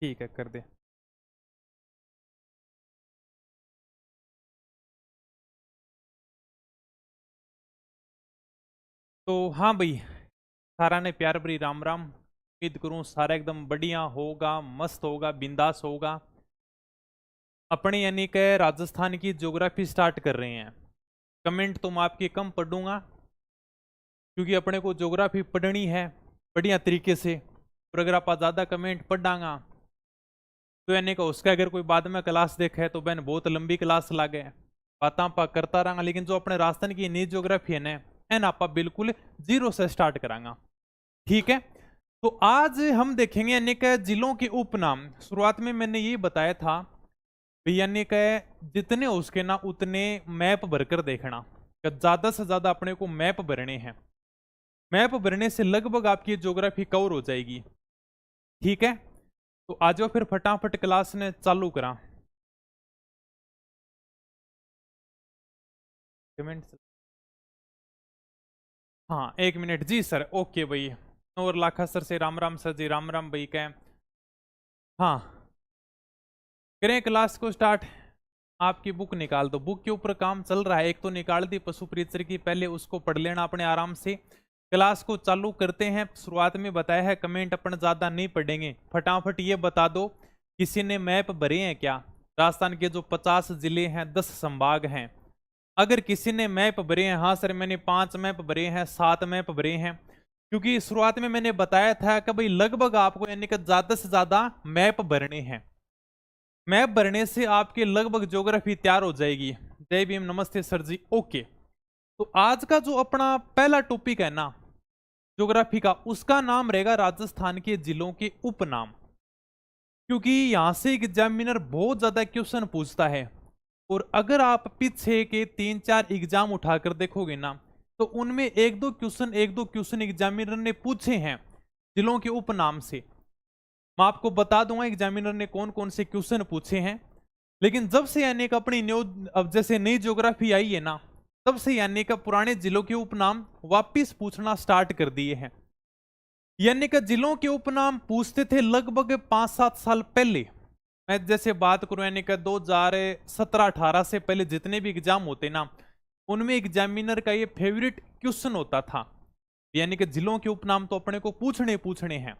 ठीक है, कर दे। तो हाँ भाई, सारा ने प्यार भरी राम राम। उम्मीद करूं सारा एकदम बढ़िया होगा, मस्त होगा, बिंदास होगा। अपने यानी कि राजस्थान की ज्योग्राफी स्टार्ट कर रहे हैं। कमेंट तो मैं आपके कम पढ़ूंगा, क्योंकि अपने को ज्योग्राफी पढ़नी है बढ़िया तरीके से। और अगर आप ज़्यादा कमेंट पढ़ांगा तो यानी कि उसका अगर कोई बाद में क्लास देखा है तो बहन बहुत लंबी क्लास लागे, बातें आप करता रहा। लेकिन जो अपने राजस्थान की नई ज्योग्राफी है ना, एन आप बिल्कुल जीरो से स्टार्ट करांगा। ठीक है, तो आज हम देखेंगे यानी कि जिलों के उपनाम। शुरुआत में मैंने ये बताया था भी, यानी कि जितने उसके ना उतने मैप भरकर देखना, कि ज्यादा से ज्यादा अपने को मैप भरने हैं। मैप भरने से लगभग आपकी ज्योग्राफी कवर हो जाएगी। ठीक है, तो आ जाओ फिर फटाफट क्लास ने चालू करा। कमेंट, हाँ 1 मिनट जी सर, ओके भाई। और लाखा सर से राम राम सर जी, राम राम भाई। क्या हाँ, करें क्लास को स्टार्ट। आपकी बुक निकाल दो, बुक के ऊपर काम चल रहा है। एक तो निकाल दी पशु प्रीचर की, पहले उसको पढ़ लेना अपने आराम से। क्लास को चालू करते हैं। शुरुआत में बताया है कमेंट अपन ज्यादा नहीं पढ़ेंगे। फटाफट ये बता दो, किसी ने मैप भरे हैं क्या? राजस्थान के जो 50 जिले हैं, 10 संभाग हैं, अगर किसी ने मैप भरे हैं? हाँ सर, मैंने 5 मैप भरे हैं, 7 मैप भरे हैं। क्योंकि शुरुआत में मैंने बताया था कि भाई लगभग आपको यानी कि ज्यादा से ज्यादा मैप भरने हैं। मैप भरने से आपके लगभग ज्योग्राफी तैयार हो जाएगी। जय भीम, नमस्ते सर जी, ओके। तो आज का जो अपना पहला टॉपिक है ना ज्योग्राफी का, उसका नाम रहेगा राजस्थान के जिलों के उपनाम। क्योंकि यहां से एग्जामिनर बहुत ज्यादा क्वेश्चन पूछता है, और अगर आप पीछे के 3-4 एग्जाम उठाकर देखोगे ना, तो उनमें एक दो क्वेश्चन एग्जामिनर ने पूछे हैं जिलों के उपनाम से। मैं आपको बता दूंगा एग्जामिनर ने कौन कौन से क्वेश्चन पूछे हैं। लेकिन जब से यानी कि अपनी न्यू, अब जैसे नई ज्योग्राफी आई है ना, तब से यानी कि पुराने जिलों के उपनाम वापिस पूछना स्टार्ट कर दिए हैं। यानी कि जिलों के उपनाम पूछते थे लगभग 5-7 साल पहले। मैं जैसे बात करूं यानी कि 2017-18 से पहले जितने भी एग्जाम होते ना, उनमें एग्जामिनर का ये फेवरेट क्वेश्चन होता था। यानी कि जिलों के उपनाम तो अपने को पूछने पूछने हैं।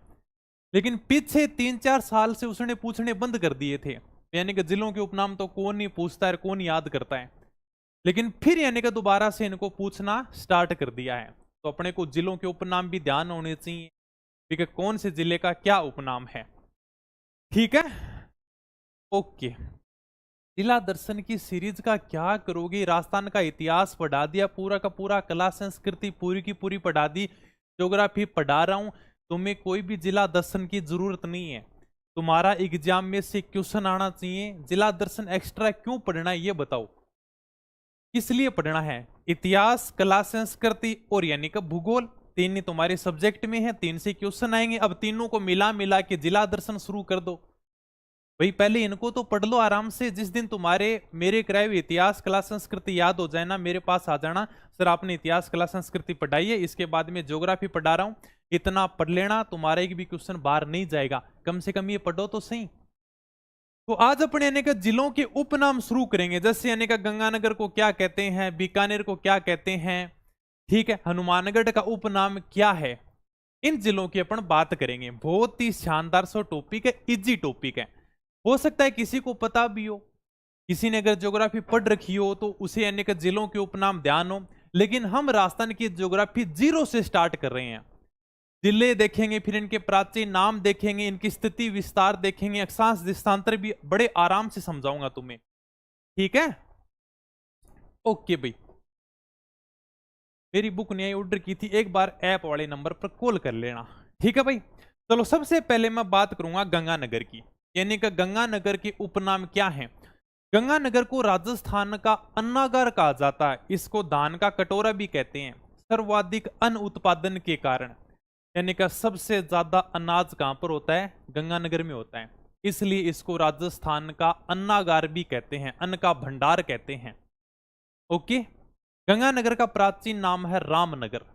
लेकिन पीछे 3-4 साल से उसने पूछने बंद कर दिए थे। यानी कि जिलों के उपनाम तो कौन नहीं पूछता है, कौन याद करता है। लेकिन फिर यानी कि दोबारा से इनको पूछना स्टार्ट कर दिया है। तो अपने को जिलों के उपनाम भी ध्यान होने चाहिए कि कौन से जिले का क्या उपनाम है। ठीक है, ओके। जिला दर्शन की सीरीज का क्या करोगे? राजस्थान का इतिहास पढ़ा दिया पूरा का पूरा, कला संस्कृति पूरी की पूरी पढ़ा दी, ज्योग्राफी पढ़ा रहा हूं। तुम्हें कोई भी जिला दर्शन की जरूरत नहीं है। तुम्हारा एग्जाम में से क्वेश्चन आना चाहिए, जिला दर्शन एक्स्ट्रा क्यों पढ़ना है ये बताओ। किस लिए पढ़ना है? इतिहास, कला संस्कृति और यानी कि भूगोल, तीन ही तुम्हारे सब्जेक्ट में है, 3 से क्वेश्चन आएंगे। अब तीनों को मिला मिला के जिला दर्शन शुरू कर दो भाई। पहले इनको तो पढ़ लो आराम से। जिस दिन तुम्हारे मेरे कराए हुए इतिहास कला संस्कृति याद हो जाए ना, मेरे पास आ जाना, सर आपने इतिहास कला संस्कृति पढ़ाई है, इसके बाद में ज्योग्राफी पढ़ा रहा हूं, इतना पढ़ लेना, तुम्हारा एक भी क्वेश्चन बाहर नहीं जाएगा। कम से कम ये पढ़ो तो सही। तो आज अपने यानी कि जिलों के उपनाम शुरू करेंगे। जैसे यानी कि गंगानगर को क्या कहते हैं, बीकानेर को क्या कहते हैं, ठीक है, हनुमानगढ़ का उपनाम क्या है, इन जिलों की अपन बात करेंगे। बहुत ही शानदार सा टॉपिक है, इजी टॉपिक है। हो सकता है किसी को पता भी हो, किसी ने अगर ज्योग्राफी पढ़ रखी हो तो उसे यानी कि जिलों के उपनाम ध्यान हो। लेकिन हम राजस्थान की ज्योग्राफी जीरो से स्टार्ट कर रहे हैं। जिले देखेंगे, फिर इनके प्राचीन नाम देखेंगे, इनकी स्थिति विस्तार देखेंगे, अक्षांश देशांतर भी बड़े आराम से समझाऊंगा तुम्हें। ठीक है, ओके भाई। मेरी बुक नहीं आई, ऑर्डर की थी, एक बार ऐप वाले नंबर पर कॉल कर लेना। ठीक है भाई, चलो सबसे पहले मैं बात करूंगा गंगानगर की। यानी कि गंगानगर के उपनाम क्या है? गंगानगर को राजस्थान का अन्नागार कहा जाता है, इसको धान का कटोरा भी कहते हैं। सर्वाधिक अन्न उत्पादन के कारण, यानी कि सबसे ज्यादा अनाज कहां पर होता है? गंगानगर में होता है। इसलिए इसको राजस्थान का अन्नागार भी कहते हैं, अन्न का भंडार कहते हैं। ओके, गंगानगर का प्राचीन नाम है रामनगर।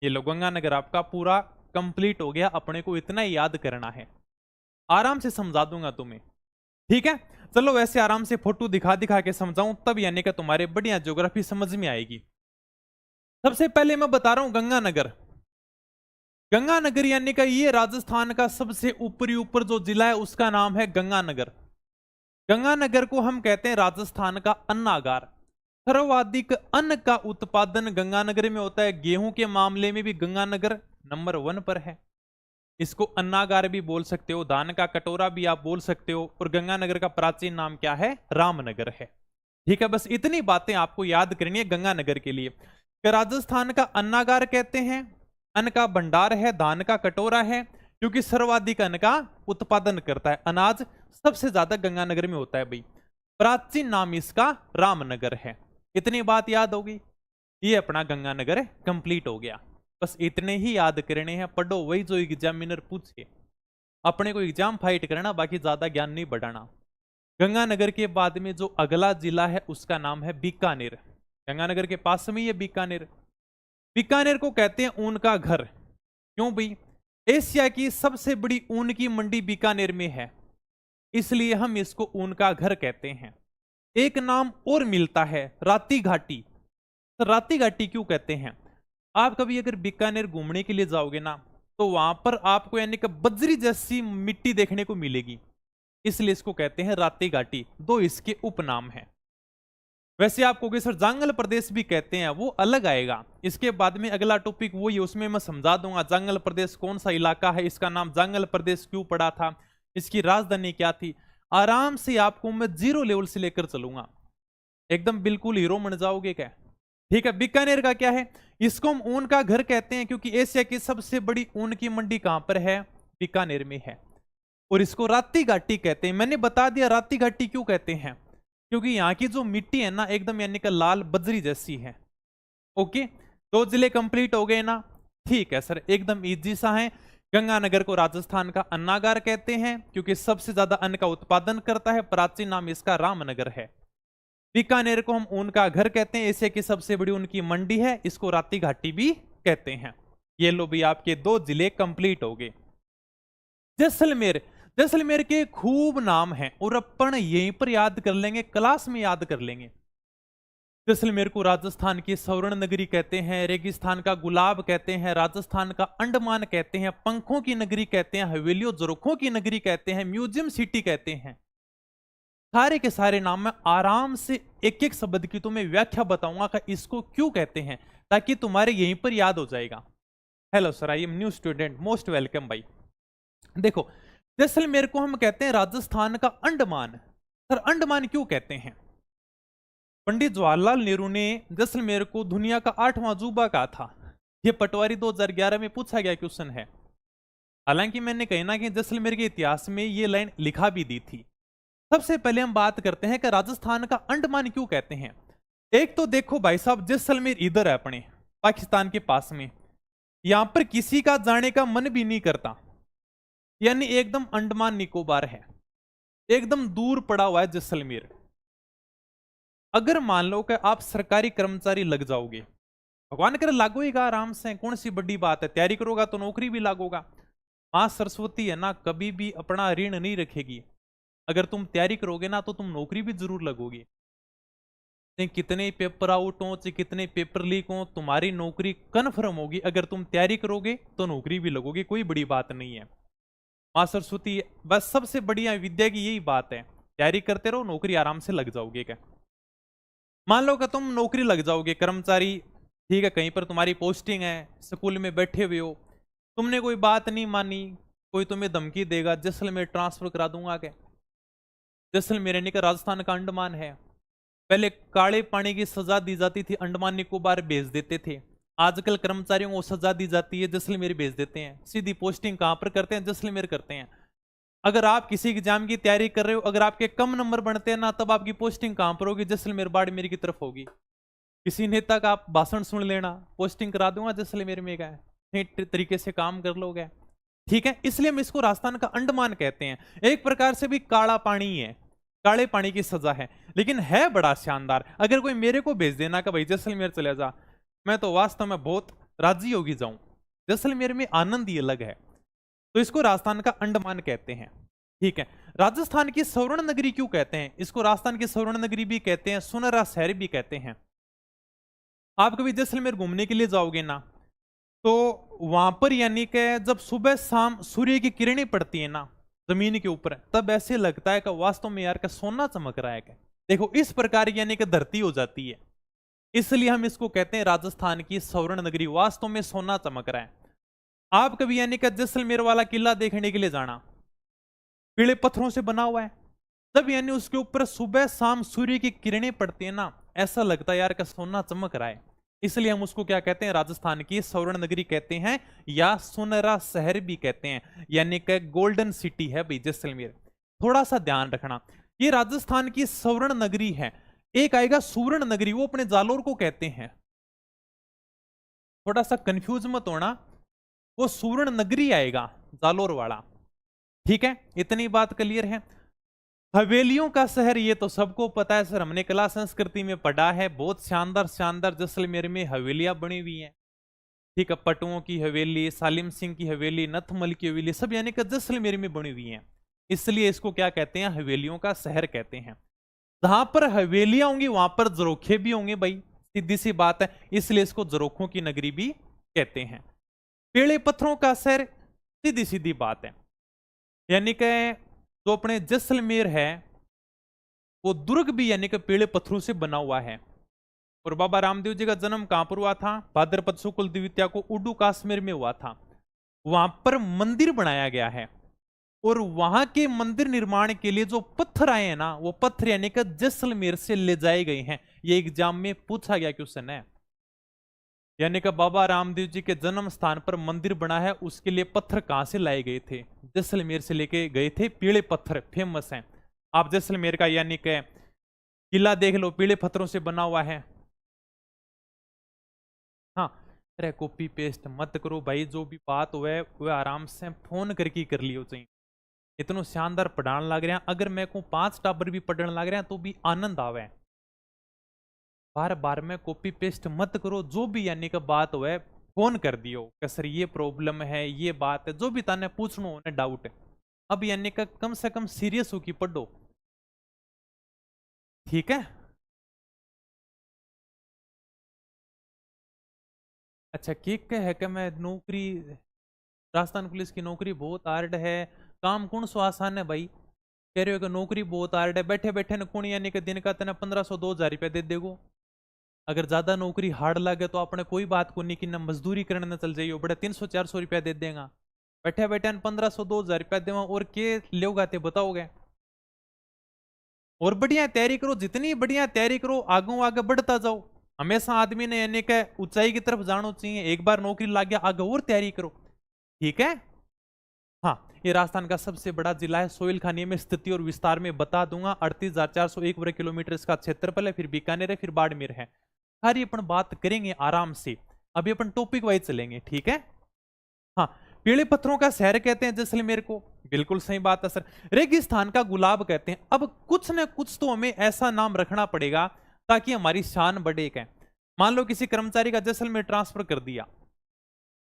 ये लो, गंगानगर आपका पूरा कंप्लीट हो गया, अपने को इतना ही याद करना है। आराम से समझा दूंगा तुम्हें, ठीक है। चलो वैसे आराम से फोटो दिखा दिखा के समझाऊं तब यानी कि तुम्हारे बढ़िया ज्योग्राफी समझ में आएगी। सबसे पहले मैं बता रहा हूं गंगानगर। गंगानगर यानी कि ये राजस्थान का सबसे ऊपरी ऊपर जो जिला है उसका नाम है गंगानगर। गंगानगर को हम कहते हैं राजस्थान का अन्नागार। सर्वाधिक अन्न का उत्पादन गंगानगर में होता है। गेहूं के मामले में भी गंगानगर नंबर 1 पर है। इसको अन्नागार भी बोल सकते हो, धान का कटोरा भी आप बोल सकते हो। और गंगानगर का प्राचीन नाम क्या है? रामनगर है। ठीक है, बस इतनी बातें आपको याद करनी है गंगानगर के लिए। राजस्थान का अन्नागार कहते हैं, अन्न का भंडार है, धान का कटोरा है, क्योंकि सर्वाधिक अन्न का उत्पादन करता है। अनाज सबसे ज्यादा गंगानगर में होता है भाई। प्राचीन नाम इसका रामनगर है। इतनी बात याद होगी, ये अपना गंगानगर कंप्लीट हो गया। बस इतने ही याद करने हैं, पढ़ो वही जो एग्जामिनर पूछे। अपने को एग्जाम फाइट करना, बाकी ज्यादा ज्ञान नहीं बढ़ाना। गंगानगर के बाद में जो अगला जिला है उसका नाम है बीकानेर। गंगानगर के पास में ये बीकानेर। बीकानेर को कहते हैं ऊन का घर। क्यों भाई? एशिया की सबसे बड़ी ऊन की मंडी बीकानेर में है, इसलिए हम इसको ऊन का घर कहते हैं। एक नाम और मिलता है, राती घाटी। तो राती घाटी क्यों कहते हैं? आप कभी अगर बीकानेर घूमने के लिए जाओगे ना, तो वहां पर आपको यानी कि बजरी जैसी मिट्टी देखने को मिलेगी, इसलिए इसको कहते हैं राती घाटी। दो इसके उपनाम हैं। वैसे आप कहोगे सर जांगल प्रदेश भी कहते हैं, वो अलग आएगा। इसके बाद में अगला टॉपिक वही, उसमें मैं समझा दूंगा जांगल प्रदेश कौन सा इलाका है, इसका नाम जांगल प्रदेश क्यों पड़ा था, इसकी राजधानी क्या थी। आराम से आपको मैं 0 लेवल से लेकर चलूंगा, एकदम बिल्कुल हीरो बन जाओगे क्या। ठीक है, बीकानेर का क्या है? इसको हम ऊन का घर कहते हैं, क्योंकि एशिया की सबसे बड़ी ऊन की मंडी कहां पर है? बीकानेर में है। और इसको राती घाटी कहते हैं। मैंने बता दिया राती घाटी क्यों कहते हैं, क्योंकि यहाँ की जो मिट्टी है ना एकदम यानी कि लाल बजरी जैसी है। ओके, 2 जिले कंप्लीट हो गए ना? ठीक है सर, एकदम इजी सा है। गंगानगर को राजस्थान का अन्नागार कहते हैं, क्योंकि सबसे ज्यादा अन्न का उत्पादन करता है। प्राचीन नाम इसका रामनगर है। बीकानेर को हम ऊन का घर कहते हैं, एशिया की सबसे बड़ी ऊन की मंडी है, इसको राती घाटी भी कहते हैं। ये लो भी आपके 2 जिले कंप्लीट हो गए। जैसलमेर, जैसलमेर के खूब नाम हैं और अपन यहीं पर याद कर लेंगे, क्लास में याद कर लेंगे। जैसलमेर को राजस्थान की स्वर्ण नगरी कहते हैं, रेगिस्तान का गुलाब कहते हैं, राजस्थान का अंडमान कहते हैं, पंखों की नगरी कहते हैं, हवेलियों जोरखों की नगरी कहते हैं, म्यूजियम सिटी कहते हैं। सारे के सारे नाम में आराम से एक एक शब्द की तुम्हें व्याख्या बताऊंगा कि इसको क्यों कहते हैं, ताकि तुम्हारे यहीं पर याद हो जाएगा। Hello sir, I am new student, most welcome भाई। देखो, जैसलमेर को हम कहते हैं राजस्थान का अंडमान। सर अंडमान क्यों कहते हैं? पंडित जवाहरलाल नेहरू ने जैसलमेर को दुनिया का 8वां अजूबा कहा था। यह पटवारी 2011 में पूछा गया क्वेश्चन है। हालांकि मैंने कही ना कि जैसलमेर के इतिहास में यह लाइन लिखा भी दी थी। सबसे पहले हम बात करते हैं कि राजस्थान का अंडमान क्यों कहते हैं। एक तो देखो भाई साहब, जैसलमेर इधर है अपने पाकिस्तान के पास में, यहां पर किसी का जाने का मन भी नहीं करता, यानी एकदम अंडमान निकोबार है, एकदम दूर पड़ा हुआ है जैसलमेर। अगर मान लो कि आप सरकारी कर्मचारी लग जाओगे, भगवान करे लागोगा आराम से, कौन सी बड़ी बात है, तैयारी करोगा तो नौकरी भी लागोगा। मां सरस्वती है ना, कभी भी अपना ऋण नहीं रखेगी। अगर तुम तैयारी करोगे ना तो तुम नौकरी भी जरूर लगोगे। कितने पेपर आउट हो चाहे कितने पेपर लीक हो, तुम्हारी नौकरी कन्फर्म होगी। अगर तुम तैयारी करोगे तो नौकरी भी लगोगे, कोई बड़ी बात नहीं है। मां सरस्वती बस सबसे बढ़िया विद्या की यही बात है, तैयारी करते रहो, नौकरी आराम से लग जाओगे। क्या मान लो कि तुम नौकरी लग जाओगे कर्मचारी, ठीक है, कहीं पर तुम्हारी पोस्टिंग है, स्कूल में बैठे हुए हो, तुमने कोई बात नहीं मानी, कोई तुम्हें धमकी देगा जैसलमेर ट्रांसफर करा दूंगा। क्या जैसलमेर यानी कि राजस्थान का अंडमान है। पहले काले पानी की सजा दी जाती थी, अंडमान निकोबार भेज देते थे। आजकल कर्मचारियों को सजा दी जाती है, जैसलमेर भेज देते हैं। सीधी पोस्टिंग कहां पर करते हैं? जैसलमेर करते हैं। अगर आप किसी एग्जाम की तैयारी कर रहे हो, अगर आपके कम नंबर बनते हैं ना, तब आपकी पोस्टिंग कहां पर होगी? जैसलमेर बाड़मेर की तरफ होगी। किसी नेता का आप भाषण सुन लेना, पोस्टिंग करा दूंगा जैसलमेर में, गए तरीके से काम कर लोगे। ठीक है, इसलिए हम इसको राजस्थान का अंडमान कहते हैं। एक प्रकार से भी काला पानी है, काले पानी की सजा है, लेकिन है बड़ा शानदार। अगर कोई मेरे को भेज देना कि भाई जैसलमेर चले जा, मैं तो वास्तव में बहुत राजी होगी जाऊं। जैसलमेर में आनंद ही अलग है, तो इसको राजस्थान का अंडमान कहते हैं। ठीक है। राजस्थान की स्वर्ण नगरी क्यों कहते हैं इसको? राजस्थान की स्वर्ण नगरी भी कहते हैं, सुनहरा शहर भी कहते हैं। आप कभी जैसलमेर घूमने के लिए जाओगे ना, तो वहां पर यानी कि जब सुबह शाम सूर्य की किरणें पड़ती है ना जमीन के ऊपर, तब ऐसे लगता है कि वास्तव में यार का सोना चमक रहा है क्या। देखो इस प्रकार यानी कि धरती हो जाती है, इसलिए हम इसको कहते हैं राजस्थान की स्वर्ण नगरी, वास्तव में सोना चमक रहा है। आप कभी यानी कि जैसलमेर वाला किला देखने के लिए जाना, पीले पत्थरों से बना हुआ है, तब यानी उसके ऊपर सुबह शाम सूर्य की किरणें पड़ती है ना, ऐसा लगता है यार का सोना चमक रहा है। इसलिए हम उसको क्या कहते हैं? राजस्थान की स्वर्ण नगरी कहते हैं, या सुनहरा शहर भी कहते हैं, यानी कि गोल्डन सिटी है भाई जैसलमेर। थोड़ा सा ध्यान रखना, ये राजस्थान की स्वर्ण नगरी है। एक आएगा सुवर्ण नगरी, वो अपने जालोर को कहते हैं, थोड़ा सा कंफ्यूज मत होना, वो सुवर्ण नगरी आएगा जालोर वाला। ठीक है, इतनी बात क्लियर है। हवेलियों का शहर, ये तो सबको पता है सर, हमने कला संस्कृति में पढ़ा है। बहुत शानदार शानदार जैसलमेर में हवेलियां बनी हुई हैं। ठीक है, पटुओं की हवेली, सालिम सिंह की हवेली, नथमल की हवेली, सब यानी कि जैसलमेर में बनी हुई हैं। इसलिए इसको क्या कहते हैं? हवेलियों का शहर कहते हैं। जहां पर हवेलियां होंगी वहां पर जरोखे भी होंगे भाई, सीधी सी बात है, इसलिए इसको जरोखों की नगरी भी कहते हैं। पीले पत्थरों का शहर, सीधी सीधी बात है, यानी कि जो अपने जैसलमेर है वो दुर्ग भी यानी कि पीले पत्थरों से बना हुआ है। और बाबा रामदेव जी का जन्म कहां पर हुआ था? भाद्रपद शुक्ल द्वितीया को उड्डू कश्मीर में हुआ था। वहां पर मंदिर बनाया गया है, और वहां के मंदिर निर्माण के लिए जो पत्थर आए हैं ना, वो पत्थर यानी कि जैसलमेर से ले जाए गए हैं। ये एग्जाम में पूछा गया क्वेश्चन है। यानी कि बाबा रामदेव जी के जन्म स्थान पर मंदिर बना है, उसके लिए पत्थर कहां से लाए गए थे? जैसलमेर से लेके गए थे। पीले पत्थर फेमस हैं। आप जैसलमेर का यानी कि किला देख लो, पीले पत्थरों से बना हुआ है। हाँ, अरे कॉपी पेस्ट मत करो भाई, जो भी बात हुआ है वह आराम से फोन करके कर लियो चाहिए। इतना शानदार पढ़ाने लग रहे हैं, अगर मैं को 5 टाबर भी पढ़ने लग रहे हैं तो भी आनंद आवे। बार बार में कॉपी पेस्ट मत करो, जो भी यानी का बात हो फोन कर दियो कि सर ये प्रॉब्लम है, ये बात है, जो भी ताने पूछना हो डाउट है, अब यानी का कम से कम सीरियस होके पढ़ो। ठीक है, अच्छा किक है कि मैं नौकरी, राजस्थान पुलिस की नौकरी बहुत हार्ड है, काम कौन सो आसान है भाई? कह रहे हो कि नौकरी बहुत हार्ड है, बैठे बैठे न कौन यानी कि दिन का तेना 1500-2000 रुपया दे देगो। अगर ज्यादा नौकरी हार्ड लगे तो आपने कोई बात को नहीं कि न मजदूरी करने न चल जाइयो, बड़े 300-400 रुपया दे देगा। बैठे बैठे 1500-2000 रुपया देवा और के लोगा ते बताओगे? और बढ़िया तैयारी करो, जितनी बढ़िया तैयारी करो आगे आगे बढ़ता जाओ। हमेशा आदमी ने यानी कि ऊंचाई की तरफ जाना चाहिए, एक बार नौकरी लग गया आगे और तैयारी करो। ठीक है, हाँ, ये राजस्थान का सबसे बड़ा जिला है। सोहेल खानी में स्थिति और विस्तार में बता दूंगा। 38,401 वर्ग किलोमीटर इसका क्षेत्रफल है, फिर बीकानेर है, फिर बाड़मेर है। सारी अपन बात करेंगे आराम से, अभी अपन टॉपिक वाइज चलेंगे। ठीक है, हाँ, पीले पत्थरों का शहर कहते हैं जैसलमेर को, बिल्कुल सही बात है सर। रेगिस्तान का गुलाब कहते हैं। अब कुछ न कुछ तो हमें ऐसा नाम रखना पड़ेगा ताकि हमारी शान बढ़े। क्या, मान लो किसी कर्मचारी का जैसलमेर ट्रांसफर कर दिया,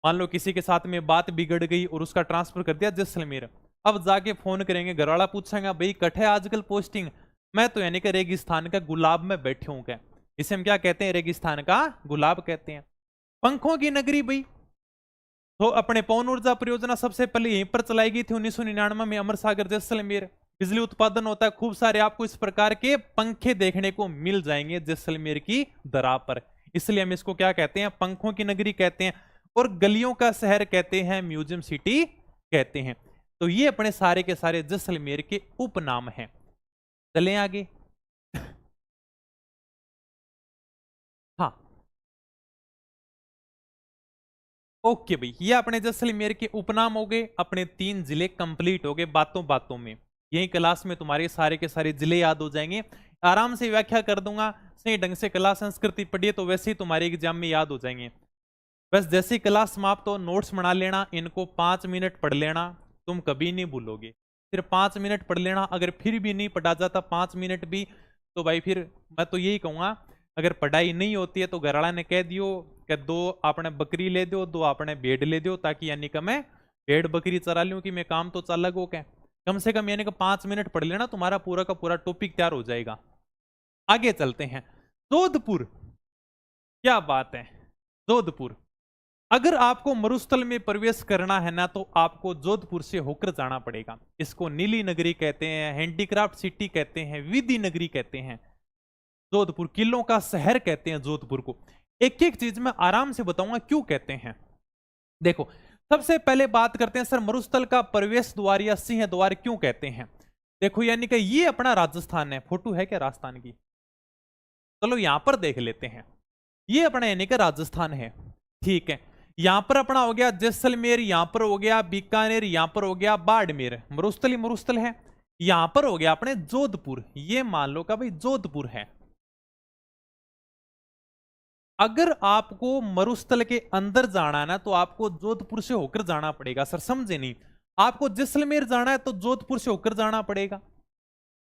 मान लो किसी के साथ में बात बिगड़ गई और उसका ट्रांसफर कर दिया जैसलमेर। अब जाके फोन करेंगे, घर वाला पूछेगा भाई कठे आजकल पोस्टिंग, मैं तो यानी कि रेगिस्तान का गुलाब में बैठे हूं। क्या, इसे हम क्या कहते हैं? रेगिस्तान का गुलाब कहते हैं। पंखों की नगरी भाई, तो अपने पवन ऊर्जा परियोजना सबसे पहले यहीं पर चलाई गई थी 1999 में, अमर सागर जैसलमेर। बिजली उत्पादन होता है खूब सारे, आपको इस प्रकार के पंखे देखने को मिल जाएंगे जैसलमेर की दरा पर। इसलिए हम इसको क्या कहते हैं? पंखों की नगरी कहते हैं। और गलियों का शहर कहते हैं, म्यूजियम सिटी कहते हैं। तो ये अपने सारे के सारे जैसलमेर के उपनाम हैं। चलें आगे। हाँ, ओके भाई, ये अपने जैसलमेर के उपनाम हो गए, अपने 3 जिले कंप्लीट हो गए बातों बातों में। यही क्लास में तुम्हारे सारे के सारे जिले याद हो जाएंगे, आराम से व्याख्या कर दूंगा। सही ढंग से कला संस्कृति पढ़िए तो वैसे ही तुम्हारे एग्जाम में याद हो जाएंगे। बस जैसे क्लास समाप्त हो नोट्स बना लेना, इनको 5 मिनट पढ़ लेना, तुम कभी नहीं भूलोगे। फिर 5 मिनट पढ़ लेना, अगर फिर भी नहीं पढ़ा जाता 5 मिनट भी, तो भाई फिर मैं तो यही कहूंगा, अगर पढ़ाई नहीं होती है तो घरवाला ने कह दियो कि 2 आपने बकरी ले दो, 2 आपने भेड़ ले दो, ताकि यानी कि मैं भेड़ बकरी चरा लूं कि मैं काम तो अलग हो क्या। कम से कम यानी कि 5 मिनट पढ़ लेना, तुम्हारा पूरा का पूरा टॉपिक तैयार हो जाएगा। आगे चलते हैं। जोधपुर, क्या बात है। जोधपुर, अगर आपको मरुस्थल में प्रवेश करना है ना तो आपको जोधपुर से होकर जाना पड़ेगा। इसको नीली नगरी कहते हैं, हैंडीक्राफ्ट सिटी कहते हैं, विधि नगरी कहते हैं, जोधपुर किलों का शहर कहते हैं जोधपुर को। एक एक चीज में आराम से बताऊंगा क्यों कहते हैं। देखो, सबसे पहले बात करते हैं सर मरुस्थल का प्रवेश द्वार या सिंह द्वार क्यों कहते हैं। देखो यानी कि ये अपना राजस्थान है, फोटो है क्या राजस्थान की, चलो यहां पर देख लेते हैं। ये अपना यानी कि राजस्थान है, ठीक है। यहां पर अपना हो गया जैसलमेर, यहां पर हो गया बीकानेर, यहां पर हो गया बाड़मेर, मरुस्थल ही मरुस्थल है। यहां पर हो गया अपने जोधपुर, ये मान लो का भाई जोधपुर है। अगर आपको मरुस्थल के अंदर जाना है ना तो आपको जोधपुर से होकर जाना पड़ेगा। सर समझे नहीं, आपको जैसलमेर जाना है तो जोधपुर से होकर जाना पड़ेगा,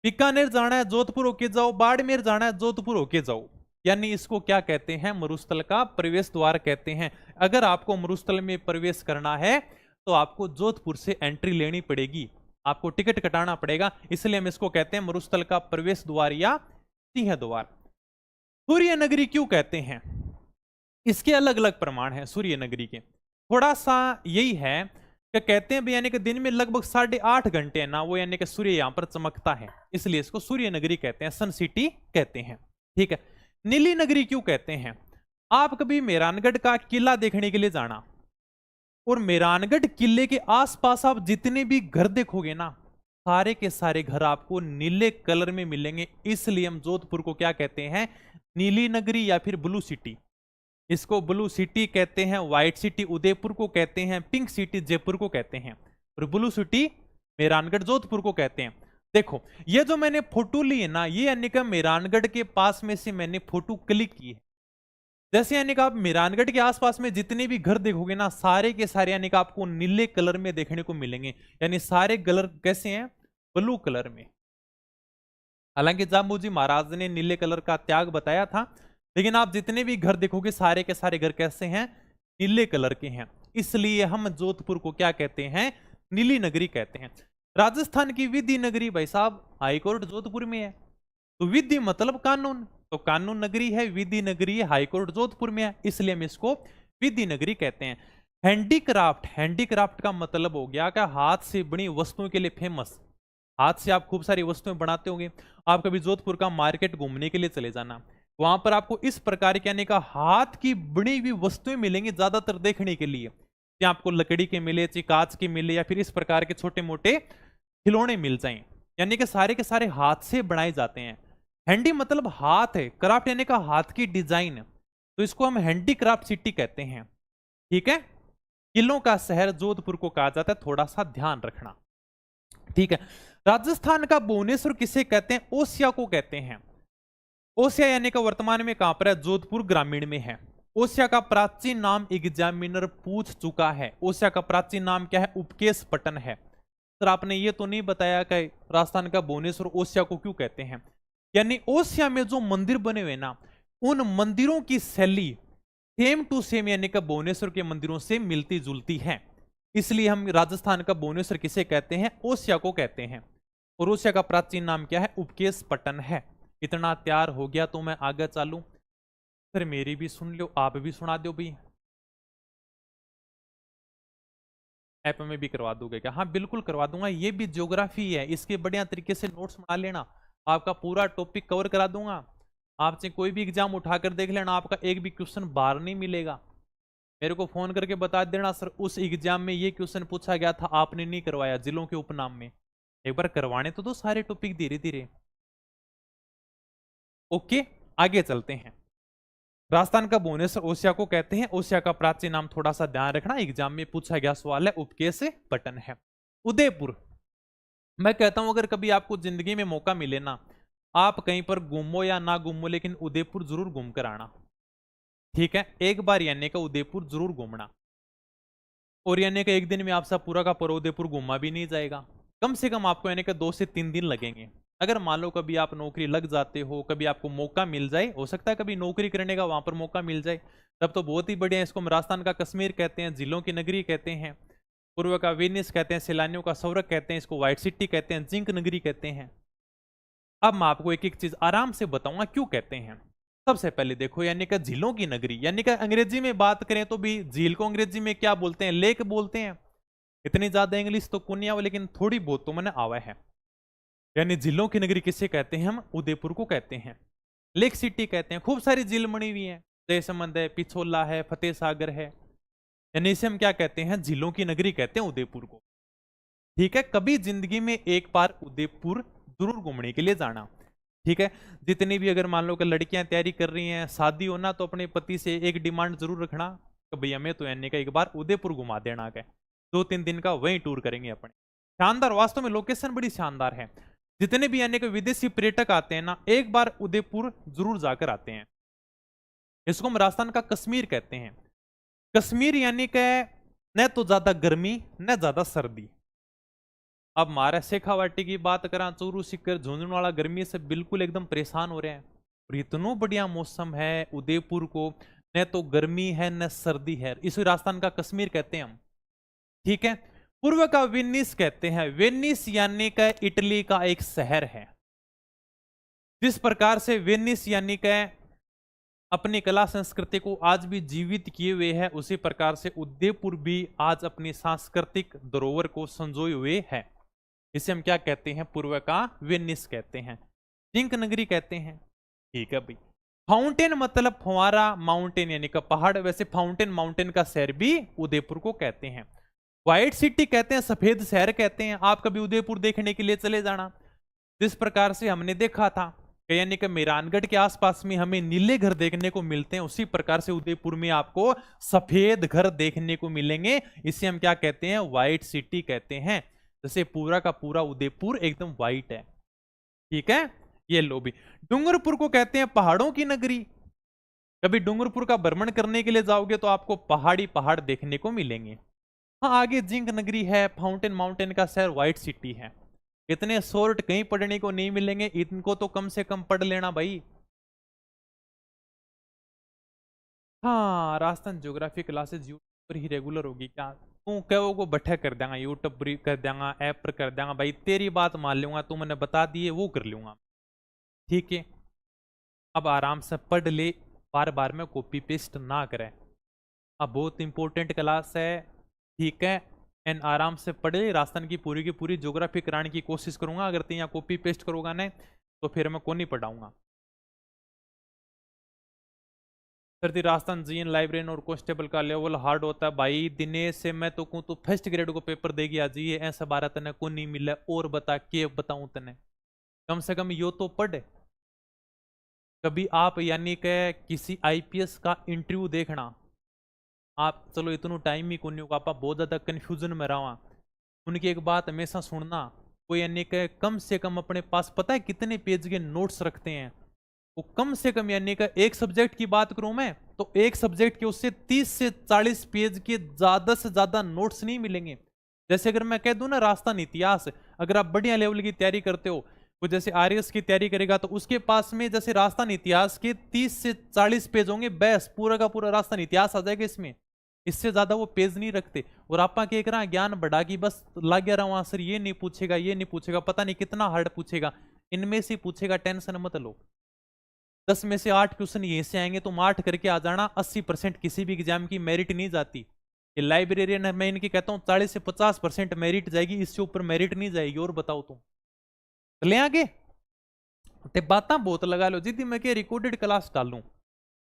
बीकानेर जाना है जोधपुर होके जाओ, बाड़मेर जाना है जोधपुर होके जाओ। यानी इसको क्या कहते हैं, मरुस्थल का प्रवेश द्वार कहते हैं। अगर आपको मरुस्थल में प्रवेश करना है तो आपको जोधपुर से एंट्री लेनी पड़ेगी, आपको टिकट कटाना पड़ेगा, इसलिए हम इसको कहते हैं मरुस्थल का प्रवेश द्वार या सिंह द्वार। सूर्य नगरी क्यों कहते हैं, इसके अलग अलग प्रमाण हैं सूर्य नगरी के। थोड़ा सा यही है कि कहते हैं यानी कि दिन में लगभग 8.5 घंटे है ना वो यानी कि सूर्य यहां पर चमकता है, इसलिए इसको सूर्य नगरी कहते हैं, सन सिटी कहते हैं, ठीक है। नीली नगरी क्यों कहते हैं, आप कभी मेहरानगढ़ का किला देखने के लिए जाना और मेहरानगढ़ किले के आसपास आप जितने भी घर देखोगे ना सारे के सारे घर आपको नीले कलर में मिलेंगे, इसलिए हम जोधपुर को क्या कहते हैं, नीली नगरी या फिर ब्लू सिटी। इसको ब्लू सिटी कहते हैं, व्हाइट सिटी उदयपुर को कहते हैं, पिंक सिटी जयपुर को कहते हैं, और ब्लू सिटी मेहरानगढ़ जोधपुर को कहते हैं। देखो ये जो मैंने फोटो ली है ना, ये यानी कि मेहरानगढ़ के पास में से मैंने फोटो क्लिक की है। जैसे यानी कि आप मेहरानगढ़ के आसपास में जितने भी घर देखोगे ना सारे के सारे यानी कि आपको नीले कलर में देखने को मिलेंगे, यानी सारे कलर कैसे हैं, ब्लू कलर में। हालांकि जामू जी महाराज ने नीले कलर का त्याग बताया था, लेकिन आप जितने भी घर देखोगे सारे के सारे घर कैसे हैं, नीले कलर के हैं, इसलिए हम जोधपुर को क्या कहते हैं, नीली नगरी कहते हैं। राजस्थान की विधि नगरी भाई साहब हाईकोर्ट जोधपुर में है, तो विधि मतलब कानून, तो कानून नगरी है, विधि नगरी है, हाईकोर्ट जोधपुर में है, इसलिए हम इसको विधि नगरी कहते हैं। हैंडीक्राफ्ट, हैंडीक्राफ्ट का मतलब हो गया कि हाथ से बनी वस्तुओं के लिए फेमस, हाथ से आप खूब सारी वस्तुएं बनाते होंगे। आप कभी जोधपुर का मार्केट घूमने के लिए चले जाना, वहां पर आपको इस प्रकार के यानी का हाथ की बनी हुई वस्तुएं मिलेंगी ज्यादातर देखने के लिए, या आपको लकड़ी के मिले, चाहे कांच के मिले, या फिर इस प्रकार के छोटे मोटे खिलौने मिल जाएं, यानी कि सारे के सारे हाथ से बनाए जाते हैं। हैंडी मतलब हाथ है, क्राफ्ट यानी का हाथ की डिजाइन, तो इसको हम हैंडीक्राफ्ट सिटी कहते हैं, ठीक है। किलों का शहर जोधपुर को कहा जाता है, थोड़ा सा ध्यान रखना, ठीक है। राजस्थान का भुवनेश्वर किसे कहते हैं, ओसिया को कहते हैं। ओसिया यानी कि वर्तमान में कहां पर है, जोधपुर ग्रामीण में है। ओसिया का प्राचीन नाम एग्जामिनर पूछ चुका है, ओसिया का प्राचीन नाम क्या है, उपकेश पटन है। सर आपने ये तो नहीं बताया कि राजस्थान का भुवनेश्वर ओसिया को क्यों कहते हैं। यानी ओसिया में जो मंदिर बने हुए ना उन मंदिरों की शैली सेम टू सेम यानी कि भुवनेश्वर के मंदिरों से मिलती जुलती है, इसलिए हम राजस्थान का भुवनेश्वर किसे कहते हैं, ओसिया को कहते हैं। और ओसिया का प्राचीन नाम क्या है, उपकेश पटन है। इतना तैयार हो गया तो मैं आगे चालू, फिर मेरी भी सुन लो, आप भी सुना दो भाई। ऐप में भी करवा दोगे क्या, हाँ बिल्कुल करवा दूंगा, ये भी ज्योग्राफी है, इसके बढ़िया तरीके से नोट्स बना लेना, आपका पूरा टॉपिक कवर करा दूंगा। आपसे कोई भी एग्जाम उठाकर देख लेना, आपका एक भी क्वेश्चन बाहर नहीं मिलेगा। मेरे को फोन करके बता देना सर उस एग्जाम में ये क्वेश्चन पूछा गया था आपने नहीं करवाया, जिलों के उपनाम में, एक बार करवाने तो दो सारे टॉपिक धीरे धीरे। ओके आगे चलते हैं। राजस्थान का भुवनेश्वर ओसिया को कहते हैं, ओसिया का प्राचीन नाम थोड़ा सा ध्यान रखना, एग्जाम में पूछा गया सवाल है, उपकेश पटन है। उदयपुर, मैं कहता हूं अगर कभी आपको जिंदगी में मौका मिले ना, आप कहीं पर घूमो या ना घूमो लेकिन उदयपुर जरूर घूम कर आना, ठीक है। एक बार यानी का उदयपुर जरूर घूमना, और यानी का एक दिन में आपसा पूरा का पूरा उदयपुर घूमा भी नहीं जाएगा, कम से कम आपको यानी कि 2 से 3 दिन लगेंगे। अगर मान लो कभी आप नौकरी लग जाते हो, कभी आपको मौका मिल जाए, हो सकता है कभी नौकरी करने का वहां पर मौका मिल जाए, तब तो बहुत ही बढ़िया। इसको हम राजस्थान का कश्मीर कहते हैं, जिलों की नगरी कहते हैं। पूर्व का वेनिस कहते हैं, सैलानियों का स्वर्ग कहते हैं, इसको व्हाइट सिटी कहते हैं, जिंक नगरी कहते हैं। अब मैं आपको एक एक चीज आराम से बताऊंगा क्यों कहते हैं। सबसे पहले देखो, यानी कि झीलों की नगरी, यानी कि अंग्रेजी में बात करें तो भी झील को अंग्रेजी में क्या बोलते हैं? लेक बोलते हैं। इतनी ज्यादा इंग्लिश तो कुनिया हो, लेकिन थोड़ी बहुत तो मैंने आवा है। यानी झीलों की नगरी किसे कहते हैं? हम उदयपुर को कहते हैं। लेक सिटी कहते हैं, खूब सारी झील बनी हुई है, जयसमंद है, पिछोला है, फतेह सागर है, यानी इसे हम क्या कहते हैं? झीलों की नगरी कहते हैं उदयपुर को। ठीक है, कभी जिंदगी में एक बार उदयपुर जरूर घूमने के लिए जाना। ठीक है, जितनी भी अगर मान लो कि लड़कियां तैयारी कर रही हैं शादी होना, तो अपने पति से एक डिमांड जरूर रखना कि भैया हमें तो यानी का एक बार उदयपुर घुमा देना के। 2-3 दिन का वहीं टूर करेंगे अपने। शानदार, वास्तव में लोकेशन बड़ी शानदार है। जितने भी यानी कि विदेशी पर्यटक आते हैं ना, एक बार उदयपुर जरूर जाकर आते हैं। इसको हम राजस्थान का कश्मीर कहते हैं। कश्मीर यानी कि न तो ज्यादा गर्मी न ज्यादा सर्दी। अब हमारा शेखावाटी की बात करें, चूरू सीकर झुंझुनवाड़ा गर्मी से बिल्कुल एकदम परेशान हो रहे हैं। और इतना बढ़िया मौसम है उदयपुर को, न तो गर्मी है न सर्दी है, इसे राजस्थान का कश्मीर कहते हैं हम। ठीक है, पूर्व का वेनिस कहते हैं। वेनिस यानी का इटली का एक शहर है। जिस प्रकार से वेनिस यानी का अपनी कला संस्कृति को आज भी जीवित किए हुए है, उसी प्रकार से उदयपुर भी आज अपनी सांस्कृतिक धरोहर को संजोए हुए है। इसे हम क्या कहते हैं? पूर्व का वेनिस कहते हैं, जिंक नगरी कहते हैं। ठीक है भाई। फाउंटेन मतलब फुवारा, माउंटेन यानी का पहाड़, वैसे फाउंटेन माउंटेन का शहर भी उदयपुर को कहते हैं। व्हाइट सिटी कहते हैं, सफेद शहर कहते हैं। आप कभी उदयपुर देखने के लिए चले जाना। जिस प्रकार से हमने देखा था यानी कि मेहरानगढ़ के आसपास में हमें नीले घर देखने को मिलते हैं, उसी प्रकार से उदयपुर में आपको सफेद घर देखने को मिलेंगे। इसे हम क्या कहते हैं? व्हाइट सिटी कहते हैं। जैसे पूरा का पूरा उदयपुर एकदम व्हाइट है। ठीक है, ये लो भी। डूंगरपुर को कहते हैं पहाड़ों की नगरी। कभी डूंगरपुर का भ्रमण करने के लिए जाओगे तो आपको पहाड़ी पहाड़ देखने को मिलेंगे। हाँ, आगे जिंक नगरी है, फाउंटेन माउंटेन का शहर, व्हाइट सिटी है। इतने शॉर्ट कहीं पढ़ने को नहीं मिलेंगे, इनको तो कम से कम पढ़ लेना भाई। हाँ, राजस्थान ज्योग्राफी क्लासेस यूट्यूब पर ही रेगुलर होगी क्या? तू कहो को बैठे कर देगा, यूट्यूब पर कर देगा, ऐप पर कर देगा भाई, तेरी बात मान लूंगा, तू मैंने बता दिए वो कर लूंगा। ठीक है, अब आराम से पढ़ ले, बार बार में कॉपी पेस्ट ना करें। अब बहुत इंपॉर्टेंट क्लास है। ठीक है, एंड आराम से पढ़े। राजस्थान की पूरी ज्योग्राफी कराने की कोशिश करूंगा। अगर तू यहाँ कॉपी पेस्ट करोगा ना तो फिर मैं कौन नहीं पढ़ाऊंगा। सर राजस्थान जीएन लाइब्रेरियन और कांस्टेबल का लेवल हार्ड होता है भाई। दिनेश से मैं तो कहूँ तो फर्स्ट ग्रेड को पेपर देगी आज, ये ऐसा बारह तने को नहीं मिला। और बता के बताऊं तने, कम से कम यो तो पढ़। कभी आप यानी कि किसी आईपीएस का इंटरव्यू देखना आप, चलो इतना टाइम ही को नहीं होगा, आप बहुत ज्यादा कंफ्यूजन में रहा। उनकी एक बात हमेशा सुनना, कोई यानी कि कम से कम अपने पास पता है कितने पेज के नोट्स रखते हैं? वो कम से कम यानी कि एक सब्जेक्ट की बात करूं मैं तो एक सब्जेक्ट के उससे 30 से 40 पेज के ज्यादा से ज्यादा नोट्स नहीं मिलेंगे। जैसे अगर मैं कह दूं ना राजस्थान इतिहास, अगर आप बढ़िया लेवल की तैयारी करते हो, वो जैसे आरएस की तैयारी करेगा तो उसके पास में जैसे राजस्थान इतिहास के 30 से 40 पेज होंगे, बस पूरा का पूरा राजस्थान इतिहास आ जाएगा इसमें। इससे ज्यादा वो पेज नहीं रखते। और आपा के रहा ज्ञान बढ़ा की बस लग गया रहा आंसर, ये नहीं पूछेगा, ये नहीं पूछेगा, पता नहीं कितना हार्ड पूछेगा, इनमें से पूछेगा, टेंशन मत लो। 10 में से 8 क्वेश्चन यहीं से आएंगे, तुम 8 करके आ जाना। 80% किसी भी एग्जाम की मेरिट नहीं जाती। ये लाइब्रेरियन है, मैं इनकी कहता हूँ 40 से 50% मेरिट जाएगी, इससे ऊपर मेरिट नहीं जाएगी। और बताओ तुम चले आगे ते बात बहुत लगा लो जिदी मैं रिकॉर्डेड क्लास डाल लूं,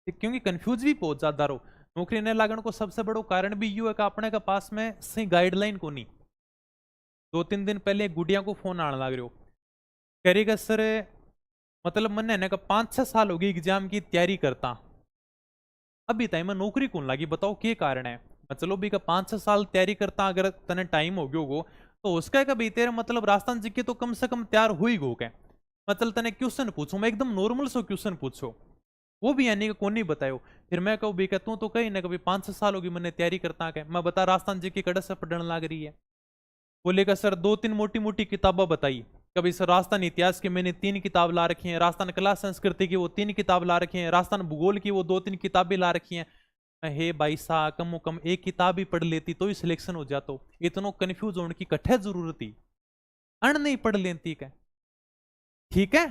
क्योंकि कंफ्यूज भी बहुत ज्यादा रहो। नौकरी न लागण को सबसे बड़ो कारण भी यू है कि अपने के पास में सही गाइडलाइन को नहीं। 2-3 दिन पहले गुड़िया को फोन आने लग रहे हो, करेगा सर मतलब मन है ना 5-6 साल हो गई एग्जाम की तैयारी करता, अभी तक मैं नौकरी कौन लगी, बताओ क्या कारण है? मैं चलो भी 5-6 साल तैयारी करता, अगर तने टाइम हो गयो गो तो उसका का भी तेरे मतलब राजस्थान जी के तो कम से कम तैयार हो ही गो के। मतलब तने क्वेश्चन पूछो, मैं एकदम नॉर्मल सो क्वेश्चन पूछो, वो भी यानी कि कौन नहीं बतायो। फिर मैं कहूँ भी कहता हूँ तो कहीं ना कभी 5-6 साल होगी मैंने तैयारी करता है, मैं बता राजस्थान जी की कड़क से पढ़ने लग रही है। बोलेगा सर 2-3 मोटी मोटी किताबें बताई। कभी सर राजस्थान इतिहास की मैंने 3 किताब ला रखी हैं, राजस्थान कला संस्कृति की वो 3 किताब ला रखी हैं, राजस्थान भूगोल की वो 2-3 किताबें ला रखी हैं। हे भाई सा कम कम एक किताब ही पढ़ लेती तो ही सिलेक्शन हो जातो, इतनो कंफ्यूज होने की कठे जरूरत ही अण नहीं पढ़ लेती क्या। ठीक है,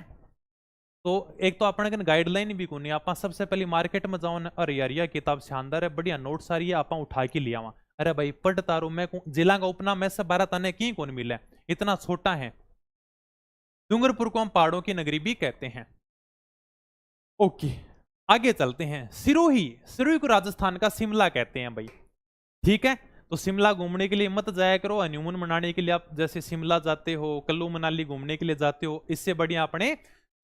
तो एक तो अपने गाइडलाइन भी कोनी, आप सबसे पहले मार्केट में जाओ ना, अरे यार यह किताब शानदार है, बढ़िया नोट सारी है, आप उठा के लिया वहां, अरे भाई पढ़ तारो, मैं जिला का उपनाम ऐसे 12 तने की कौन मिले, इतना छोटा है। डूंगरपुर को हम पहाड़ों की नगरी भी कहते हैं। ओके, आगे चलते हैं। सिरोही, सिरोही को राजस्थान का शिमला कहते हैं भाई। ठीक है, तो शिमला घूमने के लिए मत जाया करो, हनीमून मनाने के लिए आप जैसे शिमला जाते हो, कुल्लू मनाली घूमने के लिए जाते हो, इससे बढ़िया अपने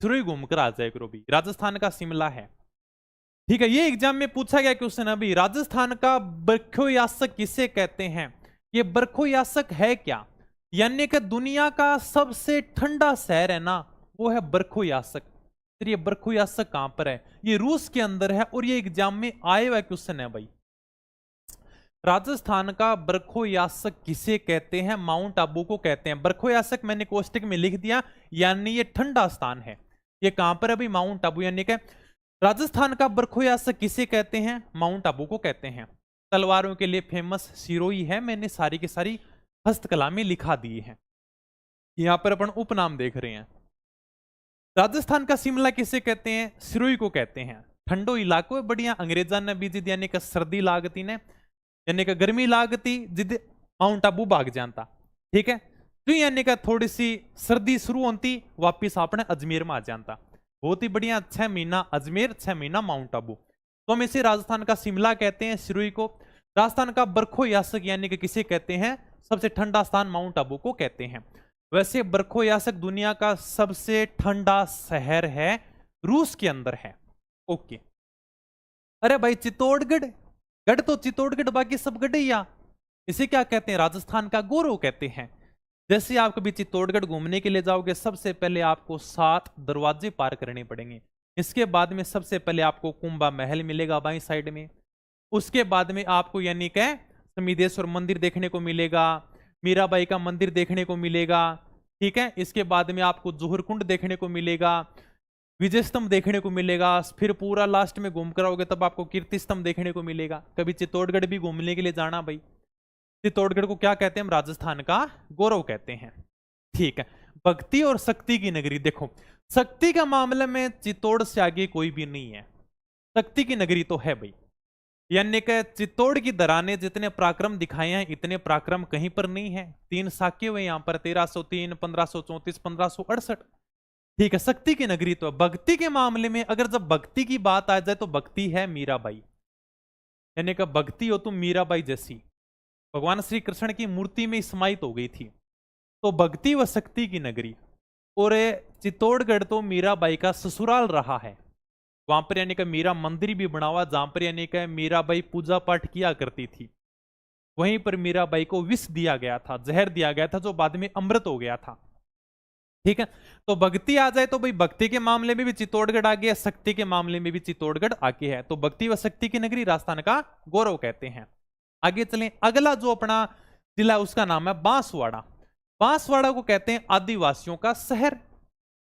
सिरोही घूम कर आ जाए करो भी, राजस्थान का शिमला है। ठीक है, ये एग्जाम में पूछा गया क्वेश्चन अभी, राजस्थान का बरखोयासक किसे कहते हैं। ये बरखोयासक है क्या, यानी कि दुनिया का सबसे ठंडा शहर है ना, वो है बरखोयासक। फिर ये बरखोयासक कहां पर है, ये रूस के अंदर है, और ये एग्जाम में आए हुआ क्वेश्चन है भाई। राजस्थान का बरखोयासक किसे कहते हैं, माउंट आबू को कहते हैं। बरखोयासक मैंने कोष्टक में लिख दिया, यानी ये ठंडा स्थान है। ये कहां पर है भाई, माउंट आबू, यानी कि राजस्थान का बरखोयासक किसे कहते हैं, माउंट आबू को कहते हैं। तलवारों के लिए फेमस सिरोही है, मैंने सारी की सारी हस्तकला में लिखा दी है। यहां पर अपन उपनाम देख रहे हैं। राजस्थान का शिमला किसे कहते हैं, सिरोही को कहते हैं। ठंडो इलाको है बढ़िया, अंग्रेजा ने बीजी यानी कि सर्दी लागती ने, यानी कि गर्मी लागती जिद माउंट आबू भाग जाता। ठीक है, तो यानी कि थोड़ी सी सर्दी शुरू होती, वापिस अपने अजमेर में आ जाता। बहुत ही बढ़िया, 6 महीना अजमेर, 6 महीना माउंट आबू, तो हम इसे राजस्थान का शिमला कहते हैं, सिरोही को। राजस्थान का बरखोयासक यानी कि किसे कहते हैं, सबसे ठंडा स्थान माउंट आबू को कहते हैं। वैसे बरखोयासक दुनिया का सबसे ठंडा शहर है, रूस के अंदर है। ओके, अरे भाई चित्तौड़गढ़, गढ़ तो चित्तौड़गढ़, बाकी सब गढ़िया, इसे क्या कहते हैं, राजस्थान का गौरव कहते हैं। जैसे आप कभी चित्तौड़गढ़ घूमने के लिए जाओगे, सबसे पहले आपको 7 दरवाजे पार करने पड़ेंगे। इसके बाद में सबसे पहले आपको कुंभा महल मिलेगा बाई साइड में, उसके बाद में आपको यानी कि समीदेश्वर मंदिर देखने को मिलेगा, मीराबाई का मंदिर देखने को मिलेगा। ठीक है, इसके बाद में आपको जोहर कुंड देखने को मिलेगा, विजय स्तंभ देखने को मिलेगा, फिर पूरा लास्ट में घूम कर आओगे तब आपको कीर्ति स्तंभ देखने को मिलेगा। कभी चित्तौड़गढ़ भी घूमने के लिए जाना भाई। चित्तौड़गढ़ को क्या कहते हैं, हम राजस्थान का गौरव कहते हैं। ठीक है, भक्ति और शक्ति की नगरी, देखो शक्ति का मामले में चित्तौड़ से आगे कोई भी नहीं है, शक्ति की नगरी तो है भाई। यानी कि चित्तौड़ की दराने जितने पराक्रम दिखाए हैं, इतने पराक्रम कहीं पर नहीं है। 3 साके हुए यहां पर, 1303, 1534, 1568। ठीक है, शक्ति की नगरी तो है। भक्ति के मामले में अगर जब भक्ति की बात आ जाए तो भक्ति है मीराबाई, यानी कि भक्ति हो तुम मीराबाई जैसी, भगवान श्री कृष्ण की मूर्ति में समाहित हो गई थी, तो भक्ति व शक्ति की नगरी। और चित्तौड़गढ़ तो मीराबाई का ससुराल रहा है, वहां पर यानी कि मीरा मंदिर भी बना हुआ, जहां पर यानी कि मीराबाई पूजा पाठ किया करती थी। वहीं पर मीराबाई को विष दिया गया था, जहर दिया गया था, जो बाद में अमृत हो गया था। ठीक है, तो भक्ति आ जाए तो भाई भक्ति के मामले में भी चित्तौड़गढ़ आगे है, शक्ति के मामले में भी चित्तौड़गढ़ आगे है, तो भक्ति व शक्ति की नगरी राजस्थान का गौरव कहते हैं। आगे चलें, अगला जो अपना जिला उसका नाम है बांसवाड़ा। बांसवाड़ा को कहते हैं आदिवासियों का शहर।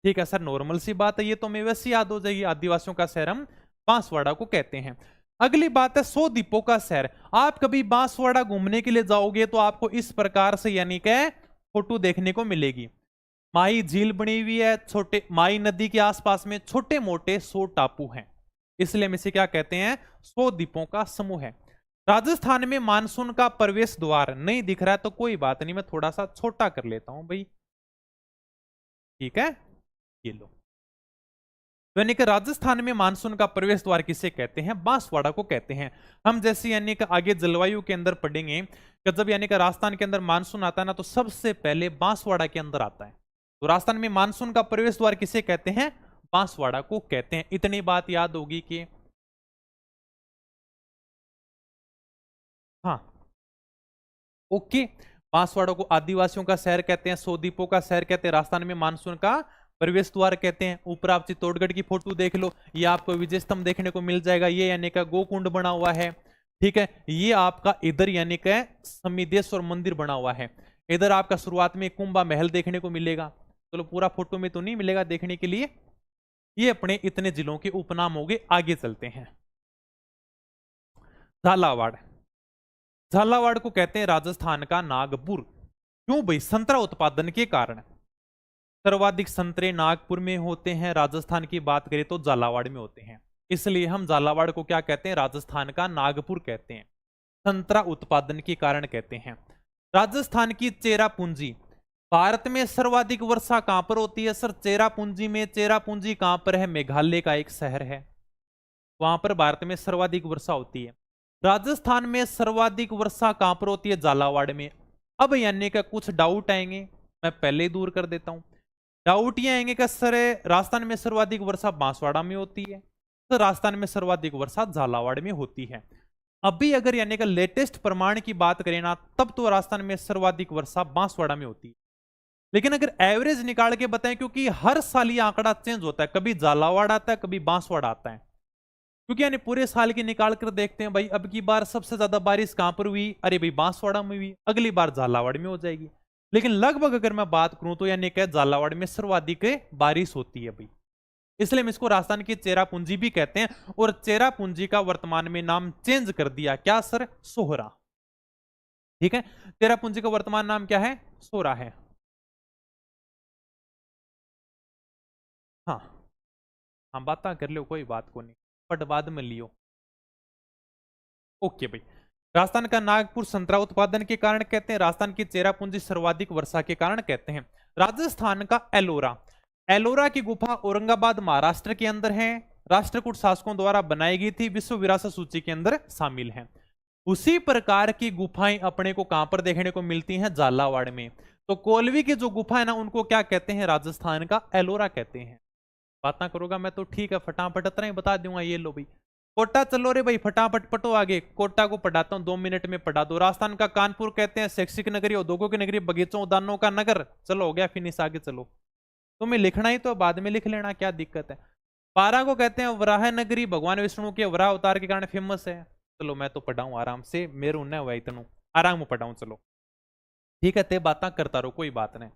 ठीक है सर, नॉर्मल सी बात है, ये तो मैं वैसे याद हो जाएगी, आदिवासियों का शहर हम बांसवाड़ा को कहते हैं। अगली बात है 100 द्वीपों का शहर। आप कभी बांसवाड़ा घूमने के लिए जाओगे तो आपको इस प्रकार से यानी कि फोटो देखने को मिलेगी। माई झील बनी हुई है, छोटे माई नदी के आसपास में छोटे मोटे 100 टापू हैं, इसलिए हम इसे क्या कहते हैं, 100 द्वीपों का समूह है। राजस्थान में मानसून का प्रवेश द्वार नहीं दिख रहा है तो कोई बात नहीं, मैं थोड़ा सा छोटा कर लेता हूं भाई। ठीक है, ये लो, यानी कि राजस्थान में मानसून का प्रवेश द्वार किसे कहते हैं, बांसवाड़ा को कहते हैं। हम जैसे यानी कि आगे जलवायु के अंदर पढ़ेंगे कि जब यानी कि राजस्थान के अंदर मानसून आता है ना, तो सबसे पहले बांसवाड़ा के अंदर आता है। तो राजस्थान में मानसून का प्रवेश द्वार किसे कहते हैं, बांसवाड़ा को कहते हैं। इतनी बात याद होगी कि हाँ, ओके, बांसवाड़ा को आदिवासियों का शहर कहते हैं, 100 द्वीपों का शहर कहते हैं, राजस्थान में मानसून का प्रवेश द्वार कहते हैं। ऊपर आप चित्तौड़गढ़ की फोटो देख लो, ये आपको विजय स्तंभ देखने को मिल जाएगा, ये यानी का गोकुंड बना हुआ है। ठीक है, ये आपका इधर यानी का समीदेश्वर मंदिर बना हुआ है। इधर आपका शुरुआत में कुंभा महल देखने को मिलेगा, चलो पूरा फोटो में तो नहीं मिलेगा देखने के लिए। ये अपने इतने जिलों के उपनाम हो गए। आगे चलते हैं, झालावाड़। झालावाड़ को कहते हैं राजस्थान का नागपुर। क्यों भाई? संतरा उत्पादन के कारण। सर्वाधिक संतरे नागपुर में होते हैं, राजस्थान की बात करें तो झालावाड़ में होते हैं। इसलिए हम झालावाड़ को क्या कहते हैं? राजस्थान का नागपुर कहते हैं, संतरा उत्पादन के कारण कहते हैं। राजस्थान की चेरापूंजी। भारत में सर्वाधिक वर्षा कहां पर होती है सर? चेरापूंजी में। चेरापूंजी कहां पर है? मेघालय का एक शहर है, वहां पर भारत में सर्वाधिक वर्षा होती है। राजस्थान में सर्वाधिक वर्षा कहां पर होती है? झालावाड़ में। अब यानी का कुछ डाउट आएंगे, मैं पहले ही दूर कर देता हूं। डाउट ये आएंगे कि सर राजस्थान में सर्वाधिक वर्षा बांसवाड़ा में होती है, तो राजस्थान में सर्वाधिक वर्षा झालावाड़ में होती है। अभी अगर यानी कि लेटेस्ट प्रमाण की बात करें ना, तब तो राजस्थान में सर्वाधिक वर्षा बांसवाड़ा में होती है। लेकिन अगर एवरेज निकाल के बताएं, क्योंकि हर साल ये आंकड़ा चेंज होता है, कभी झालावाड़ आता है, कभी बांसवाड़ा आता है, क्योंकि यानी पूरे साल की निकाल कर देखते हैं भाई, अब की बार सबसे ज्यादा बारिश कहां पर हुई? अरे भाई बांसवाड़ा में हुई, अगली बार झालावाड़ में हो जाएगी। लेकिन लगभग अगर मैं बात करूं तो यानी कि झालावाड़ में सर्वाधिक बारिश होती है भाई, इसलिए हम इसको राजस्थान की चेरापूंजी भी कहते हैं। और चेरापूंजी का वर्तमान में नाम चेंज कर दिया, क्या सर? सोहरा। ठीक है, चेरापूंजी का वर्तमान नाम क्या है? सोहरा है। हाँ हाँ, बात कर लो, कोई बात को नहीं, बट बाद में लियो। ओके भाई। राजस्थान का नागपुर संतरा उत्पादन के कारण कहते हैं, राजस्थान की चेरापूंजी सर्वाधिक वर्षा के कारण कहते हैं। राजस्थान का एलोरा। एलोरा की गुफा औरंगाबाद महाराष्ट्र के अंदर है, राष्ट्रकूट शासकों द्वारा बनाई गई थी, विश्व विरासत सूची के अंदर शामिल है। उसी प्रकार की गुफाएं अपने को कहां पर देखने को मिलती हैं? झालावाड़ में। तो कोलवी की जो गुफा है ना, उनको क्या कहते हैं? राजस्थान का एलोरा कहते हैं। बात ना करोगा मैं तो ठीक है, फटाफट इतना ही बता दूंगा। ये लो भाई, कोटा चलो रे भाई, फटाफट पटो आगे। कोटा को पढ़ाता हूँ, 2 मिनट में पढ़ा दो। राजस्थान का कानपुर कहते हैं शैक्षिक नगरी, उद्योगों की नगरी, बगीचों उद्यानों का नगर। चलो हो गया फिनिश, आगे चलो। तुम्हें लिखना ही तो बाद में लिख लेना, क्या दिक्कत है। पारा को कहते हैं वराह नगरी, भगवान विष्णु के वराह अवतार के कारण फेमस है। चलो मैं तो पढ़ाऊं आराम से, मेरू न हुआ इतनू आराम में पढ़ाऊं। चलो ठीक है, ते बात करता रहो, कोई बात नहीं।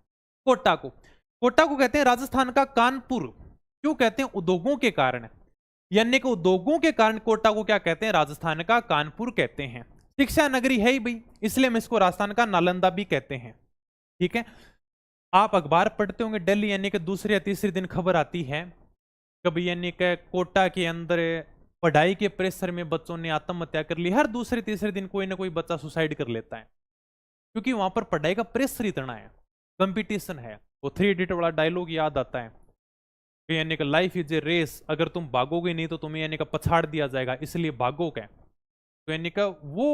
कोटा को, कोटा को कहते हैं राजस्थान का कानपुर। क्यों कहते हैं? उद्योगों के कारण, यानी कि उद्योगों के कारण कोटा को क्या कहते हैं? राजस्थान का कानपुर कहते हैं। शिक्षा नगरी है ही भाई, इसलिए हम इसको राजस्थान का नालंदा भी कहते हैं। ठीक है, आप अखबार पढ़ते होंगे डेली, यानी कि दूसरे या तीसरे दिन खबर आती है, कभी यानी कि कोटा के अंदर पढ़ाई के प्रेशर में बच्चों ने आत्महत्या कर ली। हर दूसरे तीसरे दिन कोई ना कोई बच्चा सुसाइड कर लेता है, क्योंकि वहां पर पढ़ाई का प्रेशर इतना है, कंपटीशन है। वो 3 इडियट वाला डायलॉग याद आता है, यानी कि लाइफ इज ए रेस, अगर तुम भागोगे नहीं तो तुम्हें यानी कि पछाड़ दिया जाएगा, इसलिए भागो क्या। तो यानी कि वो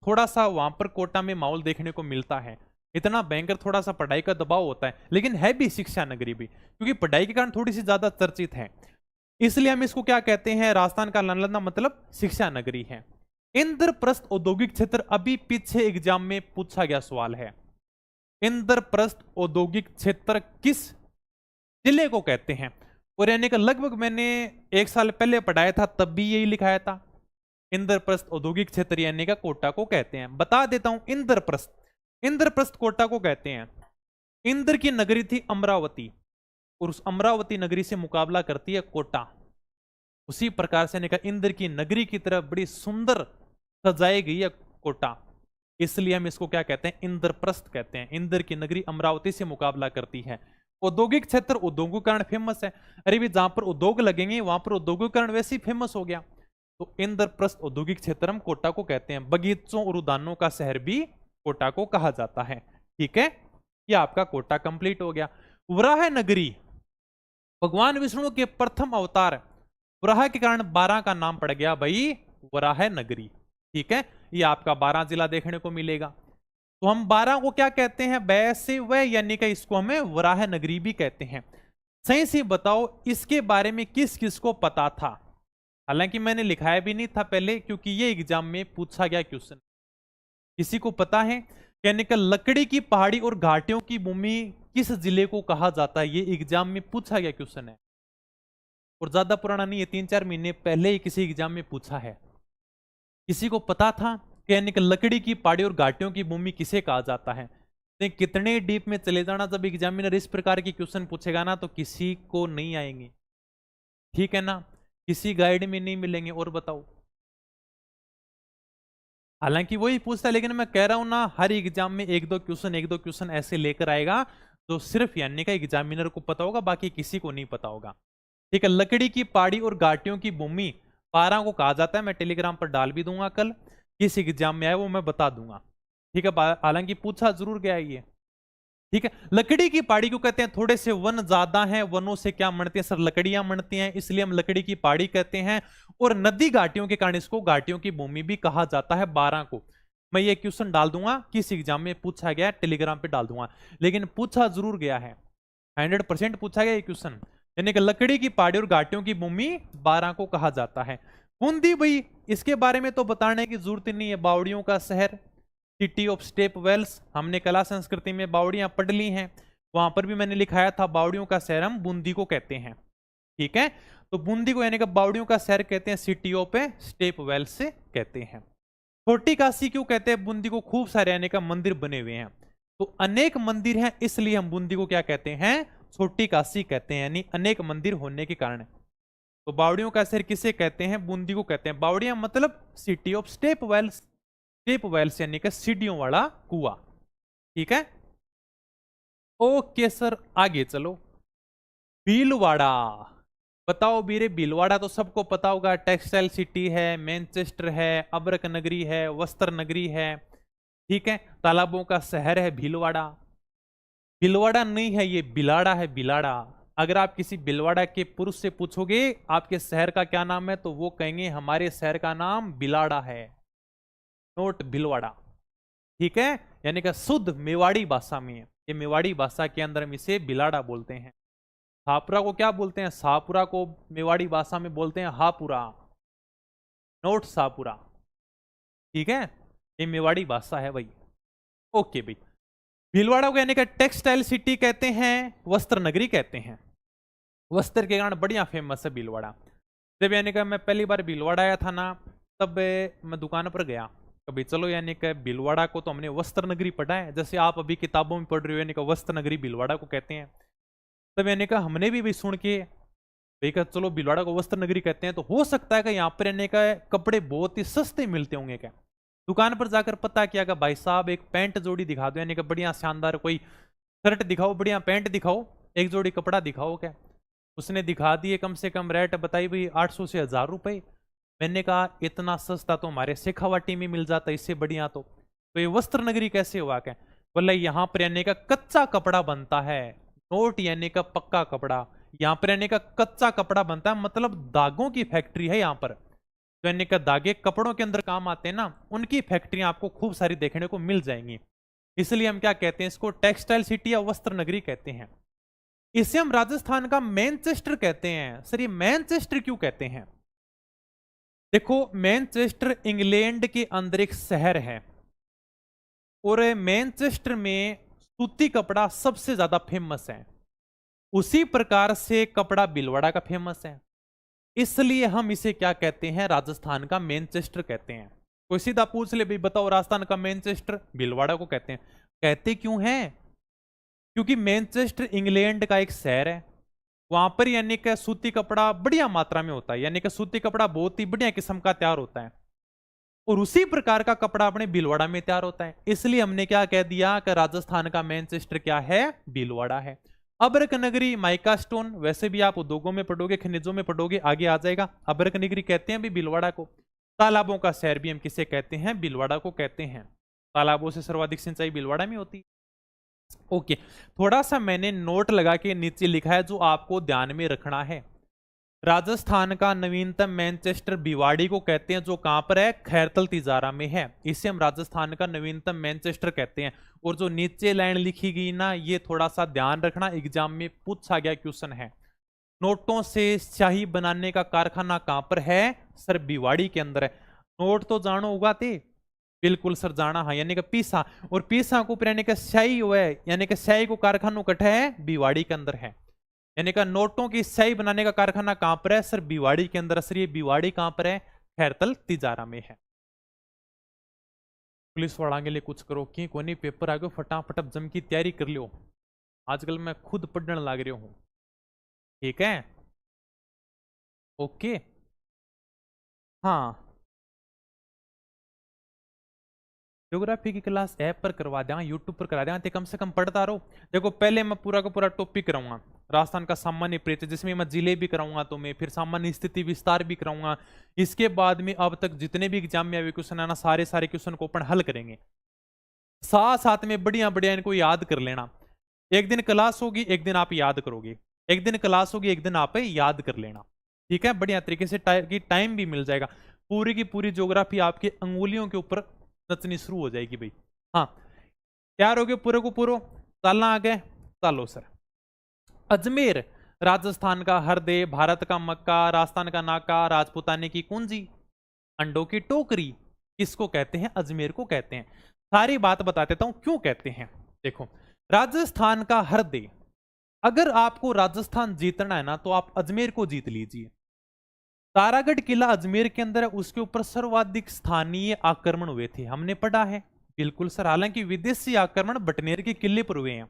थोड़ा सा वहां पर कोटा में माहौल देखने को मिलता है, इतना भयंकर थोड़ा सा पढ़ाई का दबाव होता है, लेकिन है भी शिक्षा नगरी भी, क्योंकि पढ़ाई के कारण थोड़ी सी ज्यादा चर्चित है, इसलिए हम इसको क्या कहते हैं? राजस्थान का नालंदा मतलब शिक्षा नगरी है। इंद्रप्रस्थ औद्योगिक क्षेत्र, अभी पीछे एग्जाम में पूछा गया सवाल है। इंद्रप्रस्थ औद्योगिक क्षेत्र किस जिले को कहते हैं? और यानी कि लगभग मैंने 1 साल पहले पढ़ाया था, तब भी यही लिखाया था। इंद्रप्रस्थ औद्योगिक क्षेत्र यानी का कोटा को कहते हैं। बता देता हूं, इंद्रप्रस्थ, इंद्रप्रस्थ कोटा को कहते हैं। इंद्र की नगरी थी अमरावती, और उस अमरावती नगरी से मुकाबला करती है कोटा। उसी प्रकार से इंद्र की नगरी की तरह बड़ी सुंदर सजाई गई है कोटा, इसलिए हम इसको क्या कहते हैं? इंद्रप्रस्थ कहते हैं। इंद्र की नगरी अमरावती से मुकाबला करती है। औद्योगिक क्षेत्र उद्योगों के कारण फेमस है। अरे भी जहां पर उद्योग लगेंगे वहां पर उद्योगों के कारण वैसे ही फेमस हो गया। तो इंद्रप्रस्थ औद्योगिक क्षेत्र हम कोटा को कहते हैं। बगीचों और उद्यानों का शहर भी कोटा को कहा जाता है। ठीक है, ये आपका कोटा कंप्लीट हो गया। वराह नगरी, भगवान विष्णु के प्रथम अवतार वराह के कारण 12 का नाम पड़ गया भाई वराह नगरी। ठीक है, ये आपका 12 जिला देखने को मिलेगा। तो हम 12 को क्या कहते हैं? वैसे वह, यानी कि इसको हमें वराह नगरी भी कहते हैं। सही से बताओ इसके बारे में किस किस को पता था? हालांकि मैंने लिखाया भी नहीं था पहले, क्योंकि ये एग्जाम में पूछा गया क्वेश्चन। किसी को पता है? यानी कि लकड़ी की पहाड़ी और घाटियों की भूमि किस जिले को कहा जाता है? ये एग्जाम में पूछा गया क्वेश्चन है, और ज्यादा पुराना नहीं है, 3-4 महीने पहले ही किसी एग्जाम में पूछा है। किसी को पता था कि यानी कि लकड़ी की पहाड़ी और घाटियों की भूमि किसे कहा जाता है? तो कितने डीप में चले जाना, जब एग्जामिनर इस प्रकार की क्वेश्चन पूछेगा ना, तो किसी को नहीं आएंगे। ठीक है ना, किसी गाइड में नहीं मिलेंगे। और बताओ, हालांकि वही पूछता है, लेकिन मैं कह रहा हूं ना, हर एग्जाम में एक दो क्वेश्चन ऐसे लेकर आएगा जो सिर्फ यानी का एग्जामिनर को पता होगा, बाकी किसी को नहीं पता होगा। ठीक है, लकड़ी की पाड़ी और गाटियों की भूमि पारा को कहा जाता है। मैं टेलीग्राम पर डाल भी दूंगा, कल किस एग्जाम में आए वो मैं बता दूंगा। ठीक है, हालांकि पूछा जरूर गया ये। ठीक है, लकड़ी की पहाड़ी क्यों कहते हैं? थोड़े से वन ज्यादा हैं, वनों से क्या मनते हैं सर? लकड़ियां मनती हैं, इसलिए हम लकड़ी की पहाड़ी कहते हैं। और नदी घाटियों के कारण इसको घाटियों की भूमि भी कहा जाता है, 12 को। मैं ये क्वेश्चन डाल दूंगा, किस एग्जाम में पूछा गया, टेलीग्राम पे डाल दूंगा, लेकिन पूछा जरूर गया है, 100% पूछा गया ये क्वेश्चन। यानी कि लकड़ी की पहाड़ी और घाटियों की भूमि 12 को कहा जाता है। बूंदी भाई, इसके बारे में तो बताने की जरूरत नहीं है, बावड़ियों का शहर, सिटी ऑफ स्टेप वेल्स। हमने कला संस्कृति में बावड़ियां पढ़ ली हैं, वहां पर भी मैंने लिखाया था बावड़ियों का शहर हम बूंदी को कहते हैं। ठीक है, तो बूंदी को यानी कि बावड़ियों का शहर कहते हैं, सिटी ऑफ स्टेप वेल्स से कहते हैं। छोटी काशी क्यों कहते हैं बूंदी को? खूब सारे यानी का मंदिर बने हुए हैं, तो अनेक मंदिर हैं, इसलिए हम बूंदी को क्या कहते हैं? छोटी काशी कहते हैं, यानी अनेक मंदिर होने के कारण। तो बावड़ियों का शहर किसे कहते हैं? बूंदी को कहते हैं। बावड़ियां मतलब city of step wells, step wells यानी कि सीढ़ियों वाला कुआ। ठीक है, ओके सर, आगे चलो। भीलवाड़ा, बताओ बीरे, भीलवाड़ा तो सबको पता होगा, टेक्सटाइल सिटी है, मैनचेस्टर है, अबरक नगरी है, वस्त्र नगरी है। ठीक है, तालाबों का शहर है भीलवाड़ा। भीलवाड़ा नहीं है ये, बिलाड़ा है, बिलाड़ा। अगर आप किसी भीलवाड़ा के पुरुष से पूछोगे आपके शहर का क्या नाम है, तो वो कहेंगे हमारे शहर का नाम बिलाड़ा है, नोट भीलवाड़ा। ठीक है, यानी कि शुद्ध मेवाड़ी भाषा में, ये मेवाड़ी भाषा के अंदर हम इसे बिलाड़ा बोलते हैं। हापुरा को क्या बोलते हैं? सापुरा को मेवाड़ी भाषा में बोलते हैं हापुरा, नोट सापुरा। ठीक है, ये मेवाड़ी भाषा है भाई। ओके भाई, भीलवाड़ा को यानी कि टेक्सटाइल सिटी कहते हैं, वस्त्र नगरी कहते हैं। वस्त्र के कारण बढ़िया फेमस है भीलवाड़ा। जब यानी कि मैं पहली बार भीलवाड़ा आया था ना, तब मैं दुकान पर गया, कभी चलो यानी कि भीलवाड़ा को तो हमने वस्त्र नगरी पढ़ा है, जैसे आप अभी किताबों में पढ़ रहे हो, यानी कि वस्त्र नगरी भीलवाड़ा को कहते हैं। तब यानी कि हमने भी सुन के देखा, चलो भीलवाड़ा को वस्त्र नगरी कहते हैं, तो हो सकता है कि यहाँ पर यानी कि कपड़े बहुत ही सस्ते मिलते होंगे क्या। दुकान पर जाकर पता किया कि भाई साहब एक पैंट जोड़ी दिखा दो, यानी कि बढ़िया शानदार कोई शर्ट दिखाओ, बढ़िया पैंट दिखाओ, एक जोड़ी कपड़ा दिखाओ क्या। उसने दिखा दिए, कम से कम रेट बताई भाई 800 से 1000 रुपए। मैंने कहा इतना सस्ता तो हमारे शेखावाटी में मिल जाता, इससे बढ़िया तो ये वस्त्र नगरी कैसे हुआ क्या? बोला यहाँ पर यानी का कच्चा कपड़ा बनता है, नोट यानी का पक्का कपड़ा। यहाँ पर यानी का कच्चा कपड़ा बनता है, मतलब दागों की फैक्ट्री है यहाँ पर। तो यानी का दागे कपड़ों के अंदर काम आते हैं ना, उनकी फैक्ट्रियां आपको खूब सारी देखने को मिल जाएंगी। इसलिए हम क्या कहते हैं इसको? टेक्सटाइल सिटी या वस्त्र नगरी कहते हैं। इसे हम राजस्थान का मैनचेस्टर कहते हैं। सर ये मैनचेस्टर क्यों कहते हैं? देखो, मैनचेस्टर इंग्लैंड के अंदर एक शहर है, और मैनचेस्टर में सूती कपड़ा सबसे ज्यादा फेमस है। उसी प्रकार से कपड़ा भीलवाड़ा का फेमस है, इसलिए हम इसे क्या कहते हैं? राजस्थान का मैनचेस्टर कहते हैं। कोई सीधा पूछ ले भाई बताओ राजस्थान का मैनचेस्टर, भीलवाड़ा को कहते हैं। कहते क्यों हैं? क्योंकि मैनचेस्टर इंग्लैंड का एक शहर है, वहां पर यानी कि सूती कपड़ा बढ़िया मात्रा में होता है, यानी कि सूती कपड़ा बहुत ही बढ़िया किस्म का तैयार होता है, और उसी प्रकार का कपड़ा अपने भीलवाड़ा में तैयार होता है। इसलिए हमने क्या कह दिया कि राजस्थान का मैनचेस्टर क्या है? भीलवाड़ा है। अबरक नगरी, माइका स्टोन, वैसे भी आप उद्योगों में पढ़ोगे, खनिजों में पढ़ोगे, आगे आ जाएगा। अबरक नगरी कहते हैं भी भीलवाड़ा को। तालाबों का शहर भी हम किसे कहते हैं? भीलवाड़ा को कहते हैं। तालाबों से सर्वाधिक सिंचाई भीलवाड़ा में होती है। ओके, थोड़ा सा मैंने नोट लगा के नीचे लिखा है जो आपको ध्यान में रखना है। राजस्थान का नवीनतम मैनचेस्टर भिवाड़ी को कहते हैं, जो कहां पर है? खैरतल तिजारा में है। इसे हम राजस्थान का नवीनतम मैनचेस्टर कहते हैं। और जो नीचे लाइन लिखी गई ना, ये थोड़ा सा ध्यान रखना, एग्जाम में पूछा गया क्वेश्चन है। नोटों से स्याही बनाने का कारखाना कहां पर है? सर भिवाड़ी के अंदर है। नोट तो जानो उगाते, बिल्कुल सर जाना है, यानी कि पीसा, और पीसा को ऊपर यानी कि स्याही हुआ है, यानी कि स्याही को कारखाना कटा है भिवाड़ी के अंदर है। यानी कि नोटों की स्याही बनाने का कारखाना कहां पर है? सर भिवाड़ी के अंदर। सर ये भिवाड़ी कहां पर है? खैरतल तिजारा में है। पुलिस वाला के लिए कुछ करो कि कोई पेपर आ गयो, फटाफट अब जम की तैयारी कर लियो। आजकल मैं खुद पढ़ने लग रहा हूं। ठीक है, ओके, हाँ ज्योग्राफी की क्लास ऐप पर करवा दें, यूट्यूब पर करा दें, ते कम से कम पढ़ता रहो। देखो पहले मैं पूरा का पूरा टॉपिक कराऊंगा राजस्थान का सामान्य परिचय, जिसमें मैं जिले भी कराऊंगा, तो मैं फिर सामान्य स्थिति विस्तार भी कराऊंगा। इसके बाद में अब तक जितने भी एग्जाम में अभी क्वेश्चन है ना, सारे सारे क्वेश्चन को अपन हल करेंगे। साथ साथ में बढ़िया बढ़िया इनको याद कर लेना। एक दिन क्लास होगी, एक दिन आप याद करोगे, एक दिन क्लास होगी, एक दिन आप याद कर लेना। ठीक है, बढ़िया तरीके से टाइम भी मिल जाएगा। पूरी की पूरी ज्योग्राफी आपकी अंगुलियों के ऊपर नचनी शुरू हो जाएगी भाई। हाँ, तैयार हो गए पूरे को पूरो? चलना आगे, चलो सर। अजमेर राजस्थान का हृदय, भारत का मक्का, राजस्थान का नाका, राजपुताने की कुंजी, अंडों की टोकरी, किसको कहते हैं? अजमेर को कहते हैं। सारी बात बता देता हूं क्यों कहते हैं। देखो, राजस्थान का हृदय, अगर आपको राजस्थान जीतना है ना, तो आप अजमेर को जीत लीजिए। तारागढ़ किला अजमेर के अंदर है, उसके ऊपर सर्वाधिक स्थानीय आक्रमण हुए थे, हमने पढ़ा है। बिल्कुल सर, हालांकि विदेशी आक्रमण बटनेर के किले पर हुए हैं,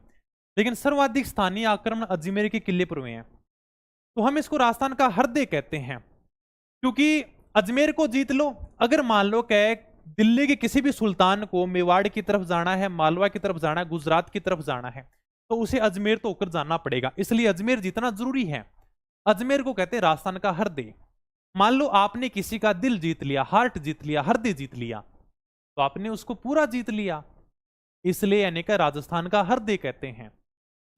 लेकिन सर्वाधिक स्थानीय आक्रमण अजमेर के किले पर हुए हैं। तो हम इसको राजस्थान का हृदय कहते हैं, क्योंकि अजमेर को जीत लो। अगर मान लो कहे दिल्ली के किसी भी सुल्तान को मेवाड़ की तरफ जाना है, मालवा की तरफ जाना है, गुजरात की तरफ जाना है, तो उसे अजमेर तो होकर जाना पड़ेगा, इसलिए अजमेर जीतना जरूरी है। अजमेर को कहते हैं राजस्थान का हृदय। मान लो आपने किसी का दिल जीत लिया, हार्ट जीत लिया, हृदय जीत लिया, तो आपने उसको पूरा जीत लिया, इसलिए यानी कि राजस्थान का हृदय कहते हैं।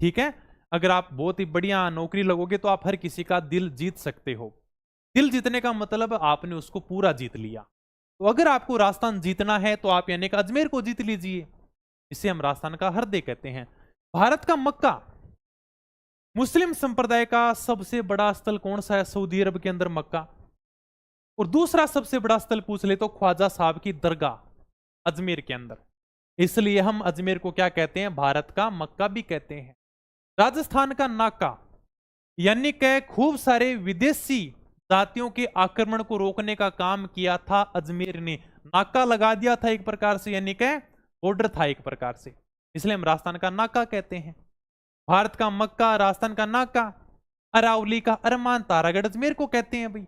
ठीक है, अगर आप बहुत ही बढ़िया नौकरी लगोगे तो आप हर किसी का दिल जीत सकते हो। दिल जीतने का मतलब आपने उसको पूरा जीत लिया। तो अगर आपको राजस्थान जीतना है तो आप यानी कि अजमेर को जीत लीजिए, इसे हम राजस्थान का हृदय कहते हैं। भारत का मक्का, मुस्लिम संप्रदाय का सबसे बड़ा स्थल कौन सा है? सऊदी अरब के अंदर मक्का। और दूसरा सबसे बड़ा स्थल पूछ ले तो ख्वाजा साहब की दरगाह अजमेर के अंदर, इसलिए हम अजमेर को क्या कहते हैं? भारत का मक्का भी कहते हैं। राजस्थान का नाका, यानी कि खूब सारे विदेशी जातियों के आक्रमण को रोकने का काम किया था अजमेर ने, नाका लगा दिया था एक प्रकार से, यानी कि बॉर्डर था एक प्रकार से, इसलिए हम राजस्थान का नाका कहते हैं। भारत का मक्का, राजस्थान का नाका, अरावली का अरमान, तारागढ़ अजमेर को कहते हैं भाई।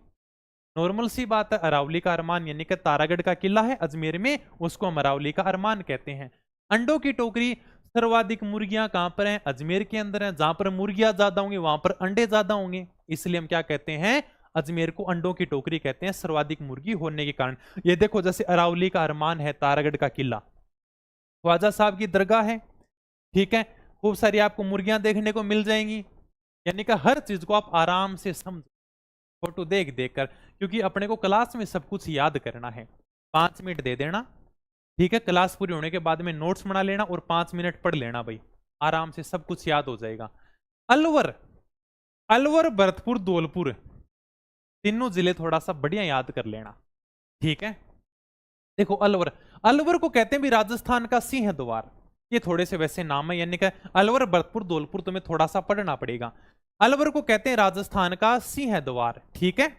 नॉर्मल सी बात है, अरावली का अरमान यानी कि तारागढ़ का किला है अजमेर में, उसको हम अरावली का अरमान कहते हैं। अंडों की टोकरी, सर्वाधिक मुर्गियां कहां पर हैं? अजमेर के अंदर हैं। जहां पर मुर्गियां ज्यादा होंगी वहां पर अंडे ज्यादा होंगे, इसलिए हम क्या कहते हैं? अजमेर को अंडों की टोकरी कहते हैं, सर्वाधिक मुर्गी होने के कारण। ये देखो, जैसे अरावली का अरमान है, तारागढ़ का किला, ख्वाजा साहब की दरगाह है, ठीक है, खूब सारी आपको मुर्गियां देखने को मिल जाएंगी, यानी कि हर चीज को आप आराम से समझ, फोटो देख देख कर, क्योंकि अपने को क्लास में सब कुछ याद करना है। 5 मिनट दे देना, ठीक है, क्लास पूरी होने के बाद में नोट्स बना लेना और 5 मिनट पढ़ लेना भाई, आराम से सब कुछ याद हो जाएगा। अलवर, अलवर, भरतपुर, धौलपुर, तीनों जिले थोड़ा सा बढ़िया याद कर लेना। ठीक है, देखो अलवर, अलवर को कहते हैं भी राजस्थान का सिंह द्वार, ये थोड़े से वैसे नाम है, यानी कि अलवर, भरतपुर, धौलपुर तुम्हें थोड़ा सा पढ़ना पड़ेगा। अलवर को कहते हैं राजस्थान का सिंह द्वार। ठीक है,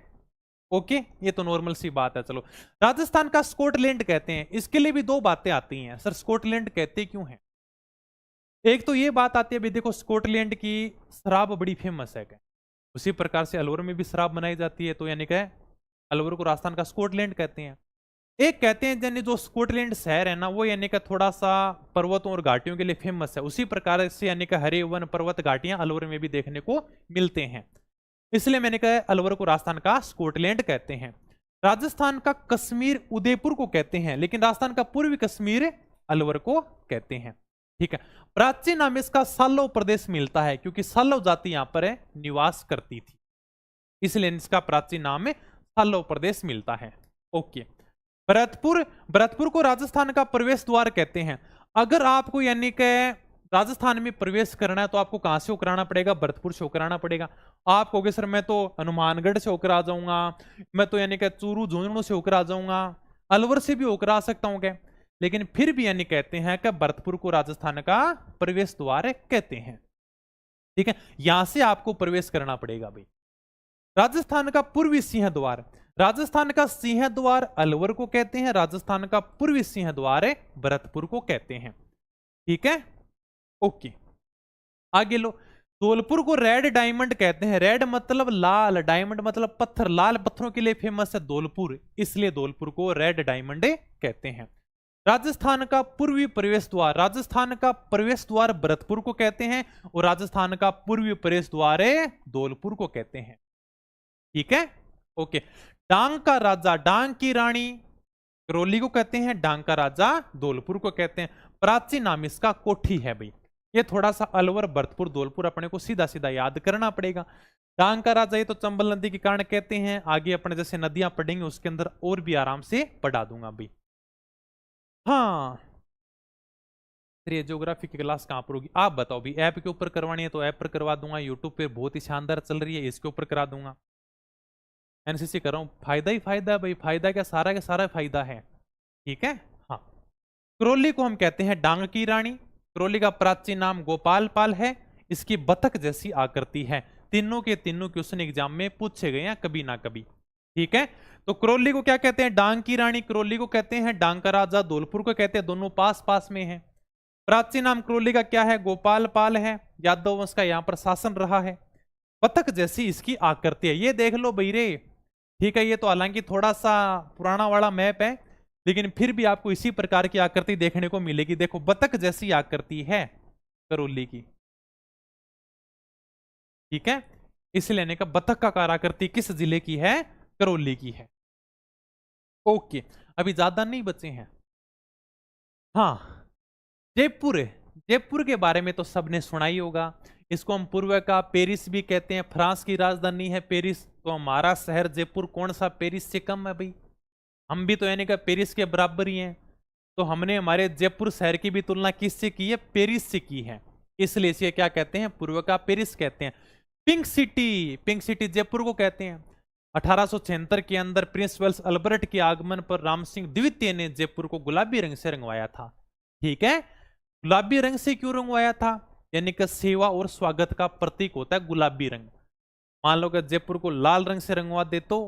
ओके, ये तो नॉर्मल सी बात है। चलो, राजस्थान का स्कॉटलैंड कहते हैं, इसके लिए भी दो बातें आती हैं, सर स्कॉटलैंड कहते क्यों हैं? एक तो ये बात आती है भी, देखो स्कॉटलैंड की शराब बड़ी फेमस है, उसी प्रकार से अलवर में भी शराब बनाई जाती है, तो यानी कि अलवर को राजस्थान का स्कॉटलैंड कहते हैं। एक कहते हैं यानी जो स्कॉटलैंड शहर है ना, वो यानी कि थोड़ा सा पर्वतों और घाटियों के लिए फेमस है, उसी प्रकार से यानी कि हरे वन पर्वत घाटियां अलवर में भी देखने को मिलते हैं, इसलिए मैंने कहा अलवर को राजस्थान का स्कॉटलैंड कहते हैं। राजस्थान का कश्मीर उदयपुर को कहते हैं, लेकिन राजस्थान का पूर्वी कश्मीर अलवर को कहते हैं। ठीक है, प्राचीन नाम इसका सालो प्रदेश मिलता है, क्योंकि सालो जाति यहां पर निवास करती थी, इसलिए इसका प्राचीन नाम सालो प्रदेश मिलता है। ओके, भरतपुर, भरतपुर को राजस्थान का प्रवेश द्वार कहते हैं। अगर आपको यानी कि राजस्थान में प्रवेश करना है तो आपको कहां से होकर आना पड़ेगा? भरतपुर से होकर आना पड़ेगा। आप कहोगे सर मैं तो हनुमानगढ़ से होकर आ जाऊंगा, मैं तो यानी कि चूरू झुंझुनू से होकर आ जाऊंगा, अलवर से भी होकर आ सकता हूं क्या? लेकिन फिर भी यानी कहते हैं कि भरतपुर को राजस्थान का प्रवेश द्वार कहते हैं। ठीक है, यहां से आपको प्रवेश करना पड़ेगा भाई। राजस्थान का पूर्वी सिंह द्वार, राजस्थान का सिंह द्वार अलवर को कहते हैं, राजस्थान का पूर्वी सिंह द्वार भरतपुर को कहते हैं। ठीक है, ओके, आगे लो। धौलपुर को रेड डायमंड कहते हैं, रेड मतलब लाल, डायमंड मतलब पत्थर, लाल पत्थरों के लिए फेमस है धौलपुर, इसलिए धौलपुर को रेड डायमंड कहते हैं। राजस्थान का पूर्वी प्रवेश द्वार, राजस्थान का प्रवेश द्वार भरतपुर को कहते हैं और राजस्थान का पूर्वी प्रवेश द्वार धौलपुर को कहते हैं। ठीक है, ओके। डांग का राजा, डांग की रानी करौली को कहते हैं, डांग का राजा धौलपुर को कहते हैं। प्राचीन नाम इसका कोठी है भाई। ये थोड़ा सा अलवर भरतपुर धौलपुर अपने को सीधा सीधा याद करना पड़ेगा। डांग का राजा ये तो चंबल नदी के कारण कहते हैं, आगे अपने जैसे नदियां पढ़ेंगे उसके अंदर और भी आराम से पढ़ा दूंगा भाई। हाँ, फिर ये ज्योग्राफी की क्लास कहां पर होगी आप बताओ भी। ऐप के ऊपर करवानी है तो ऐप पर करवा दूंगा, यूट्यूब पे बहुत ही शानदार चल रही है इसके ऊपर करा दूंगा। एनसीसी कर रहा हूं, फायदा ही फायदा है भाई, फायदा क्या सारा का सारा फायदा है। ठीक है, हाँ। करौली को हम कहते हैं डांग की रानी। करौली का प्राचीन नाम गोपाल पाल है। इसकी बतख जैसी आकृति है। तीनों के तीनों क्वेश्चन एग्जाम में पूछे गए हैं कभी ना कभी। ठीक है, तो करौली को क्या कहते हैं, डांग की रानी करौली को कहते हैं, डांग का राजा धौलपुर को कहते हैं, दोनों पास पास में है। प्राचीन नाम करौली का क्या है, गोपाल पाल है। यादव वंश का यहां पर शासन रहा है। बतख जैसी इसकी आकृति है, ये देख लो भाई रे। ठीक है, ये तो हालांकि थोड़ा सा पुराना वाला मैप है, लेकिन फिर भी आपको इसी प्रकार की आकृति देखने को मिलेगी। देखो बतख जैसी आकृति है करौली की। ठीक है, इस लेने का बतख का आकार आकृति किस जिले की है, करौली की है। ओके, अभी ज्यादा नहीं बचे हैं। हाँ, जयपुर, जयपुर के बारे में तो सबने सुना ही होगा। इसको हम पूर्व का पेरिस भी कहते हैं। फ्रांस की राजधानी है पेरिस, तो हमारा शहर जयपुर कौन सा पेरिस से कम है भाई। हम भी तो यानी कि पेरिस के बराबर ही हैं। तो हमने हमारे जयपुर शहर की भी तुलना किससे की है, पेरिस से की है। इसलिए इसे क्या कहते हैं, पूर्व का पेरिस कहते हैं। Pink city, pink city Jaipur को कहते हैं। 1876 के अंदर प्रिंस वेल्स अल्बर्ट के आगमन पर राम सिंह द्वितीय ने जयपुर को गुलाबी रंग से रंगवाया था। ठीक है, गुलाबी रंग से क्यों रंगवाया था, यानी कि सेवा और स्वागत का प्रतीक होता है गुलाबी रंग। मान लो कि जयपुर को लाल रंग से रंगवा दे तो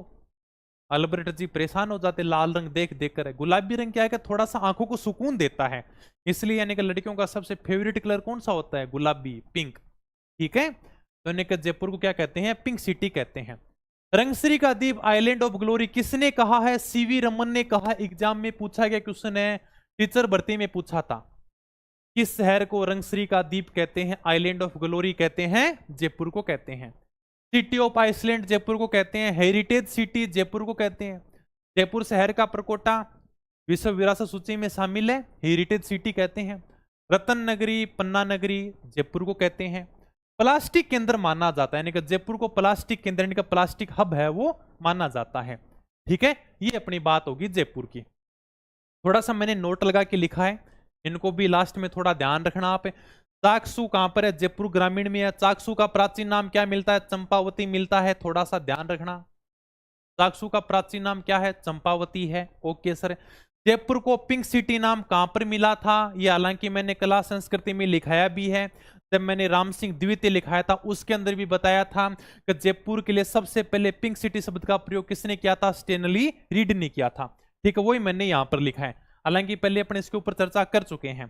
अल्बर्ट जी परेशान हो जाते, लाल रंग देख देख कर। गुलाबी रंग क्या है कि थोड़ा सा आंखों को सुकून देता है, इसलिए यानी कि लड़कियों का सबसे फेवरेट कलर कौन सा होता है, गुलाबी, पिंक। ठीक है, तो यानी कि जयपुर को क्या कहते हैं, पिंक सिटी कहते हैं। रंगश्री का द्वीप आइलैंड ऑफ ग्लोरी किसने कहा है, सीवी रमन ने कहा। एग्जाम में पूछा गया क्वेश्चन है, टीचर भर्ती में पूछा था। किस शहर को रंगश्री का द्वीप कहते हैं, आइलैंड ऑफ ग्लोरी कहते हैं, जयपुर को कहते हैं। सिटी ऑफ आइसलैंड जयपुर को कहते हैं। हेरिटेज सिटी जयपुर को कहते हैं। जयपुर शहर का प्रकोटा विश्व विरासत सूची में शामिल है, हेरिटेज सिटी कहते हैं। रतन नगरी, पन्ना नगरी जयपुर को कहते हैं। प्लास्टिक केंद्र माना जाता है, यानी कि जयपुर को प्लास्टिक केंद्र यानी कि प्लास्टिक हब है वो माना जाता है। ठीक है, ये अपनी बात होगी जयपुर की। थोड़ा सा मैंने नोट लगा के लिखा है, इनको भी लास्ट में थोड़ा ध्यान रखना आप। चाकसू कहां पर है, जयपुर ग्रामीण में है। चाकसू का प्राचीन नाम क्या मिलता है, चंपावती मिलता है, थोड़ा सा ध्यान रखना। चाकसू का प्राचीन नाम क्या है, चंपावती है। ओके सर, जयपुर को पिंक सिटी नाम कहां पर मिला था, ये हालांकि मैंने कला संस्कृति में लिखाया भी है। जब मैंने राम सिंह द्वितीय लिखाया था उसके अंदर भी बताया था कि जयपुर के लिए सबसे पहले पिंक सिटी शब्द का प्रयोग किसने किया था, स्टेनली रीड ने किया था। ठीक है, वही मैंने यहां पर लिखा है, हालांकि पहले अपने इसके ऊपर चर्चा कर चुके हैं।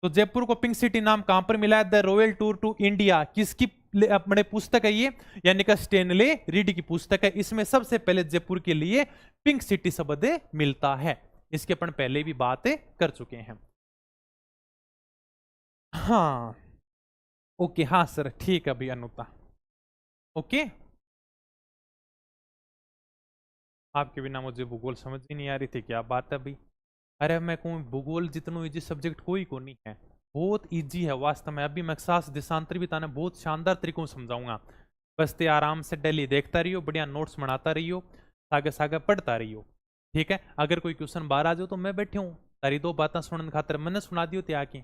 तो जयपुर को पिंक सिटी नाम कहां पर मिला है, The Royal Tour to India किसकी अपने पुस्तक है ये, यानी कि स्टेनले रीड की पुस्तक है। इसमें सबसे पहले जयपुर के लिए पिंक सिटी शब्द मिलता है, इसके अपन पहले भी बात कर चुके हैं। हाँ ओके, हाँ सर ठीक है भाई अनुता। ओके, आपके बिना मुझे भूगोल समझ ही नहीं आ रही थी, क्या बात है भाई। अरे मैं कहूँ भूगोल जितना इजी सब्जेक्ट कोई को नहीं है, बहुत इजी है वास्तव में। अभी मैं अक्षांश देशांतर भी ताने बहुत शानदार तरीकों से समझाऊंगा। बस ते आराम से डेली देखता रहियो, बढ़िया नोट्स बनाता रहियो, सागे सागे पढ़ता रहियो। ठीक है, अगर कोई क्वेश्चन बाहर आ जाओ तो मैं बैठे हूँ तारी दो बातें सुनने खातर, मैंने सुना दियो त्या की।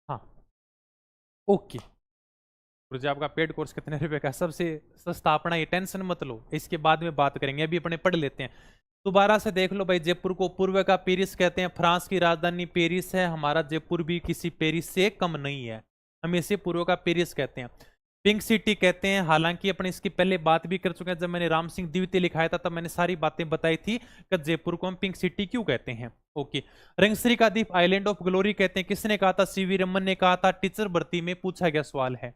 हाँ ओके, गुरुजी आपका पेड कोर्स कितने रुपए का, सबसे सस्ता अपना, ये टेंशन मत लो, इसके बाद में बात करेंगे, अभी अपने पढ़ लेते हैं। दोबारा से देख लो भाई, जयपुर को पूर्व का पेरिस कहते हैं। फ्रांस की राजधानी पेरिस है, हमारा जयपुर भी किसी पेरिस से कम नहीं है, हम इसे पूर्व का पेरिस कहते हैं। पिंक सिटी कहते हैं, हालांकि अपने इसकी पहले बात भी कर चुके हैं। जब मैंने राम सिंह द्वितीय लिखाया था तब मैंने सारी बातें बताई थी कि जयपुर को हम पिंक सिटी क्यों कहते हैं। ओके, रंगश्री का द्वीप आइलैंड ऑफ ग्लोरी कहते हैं, किसने कहा था, सीवी रमन ने कहा था, टीचर भर्ती में पूछा गया सवाल है।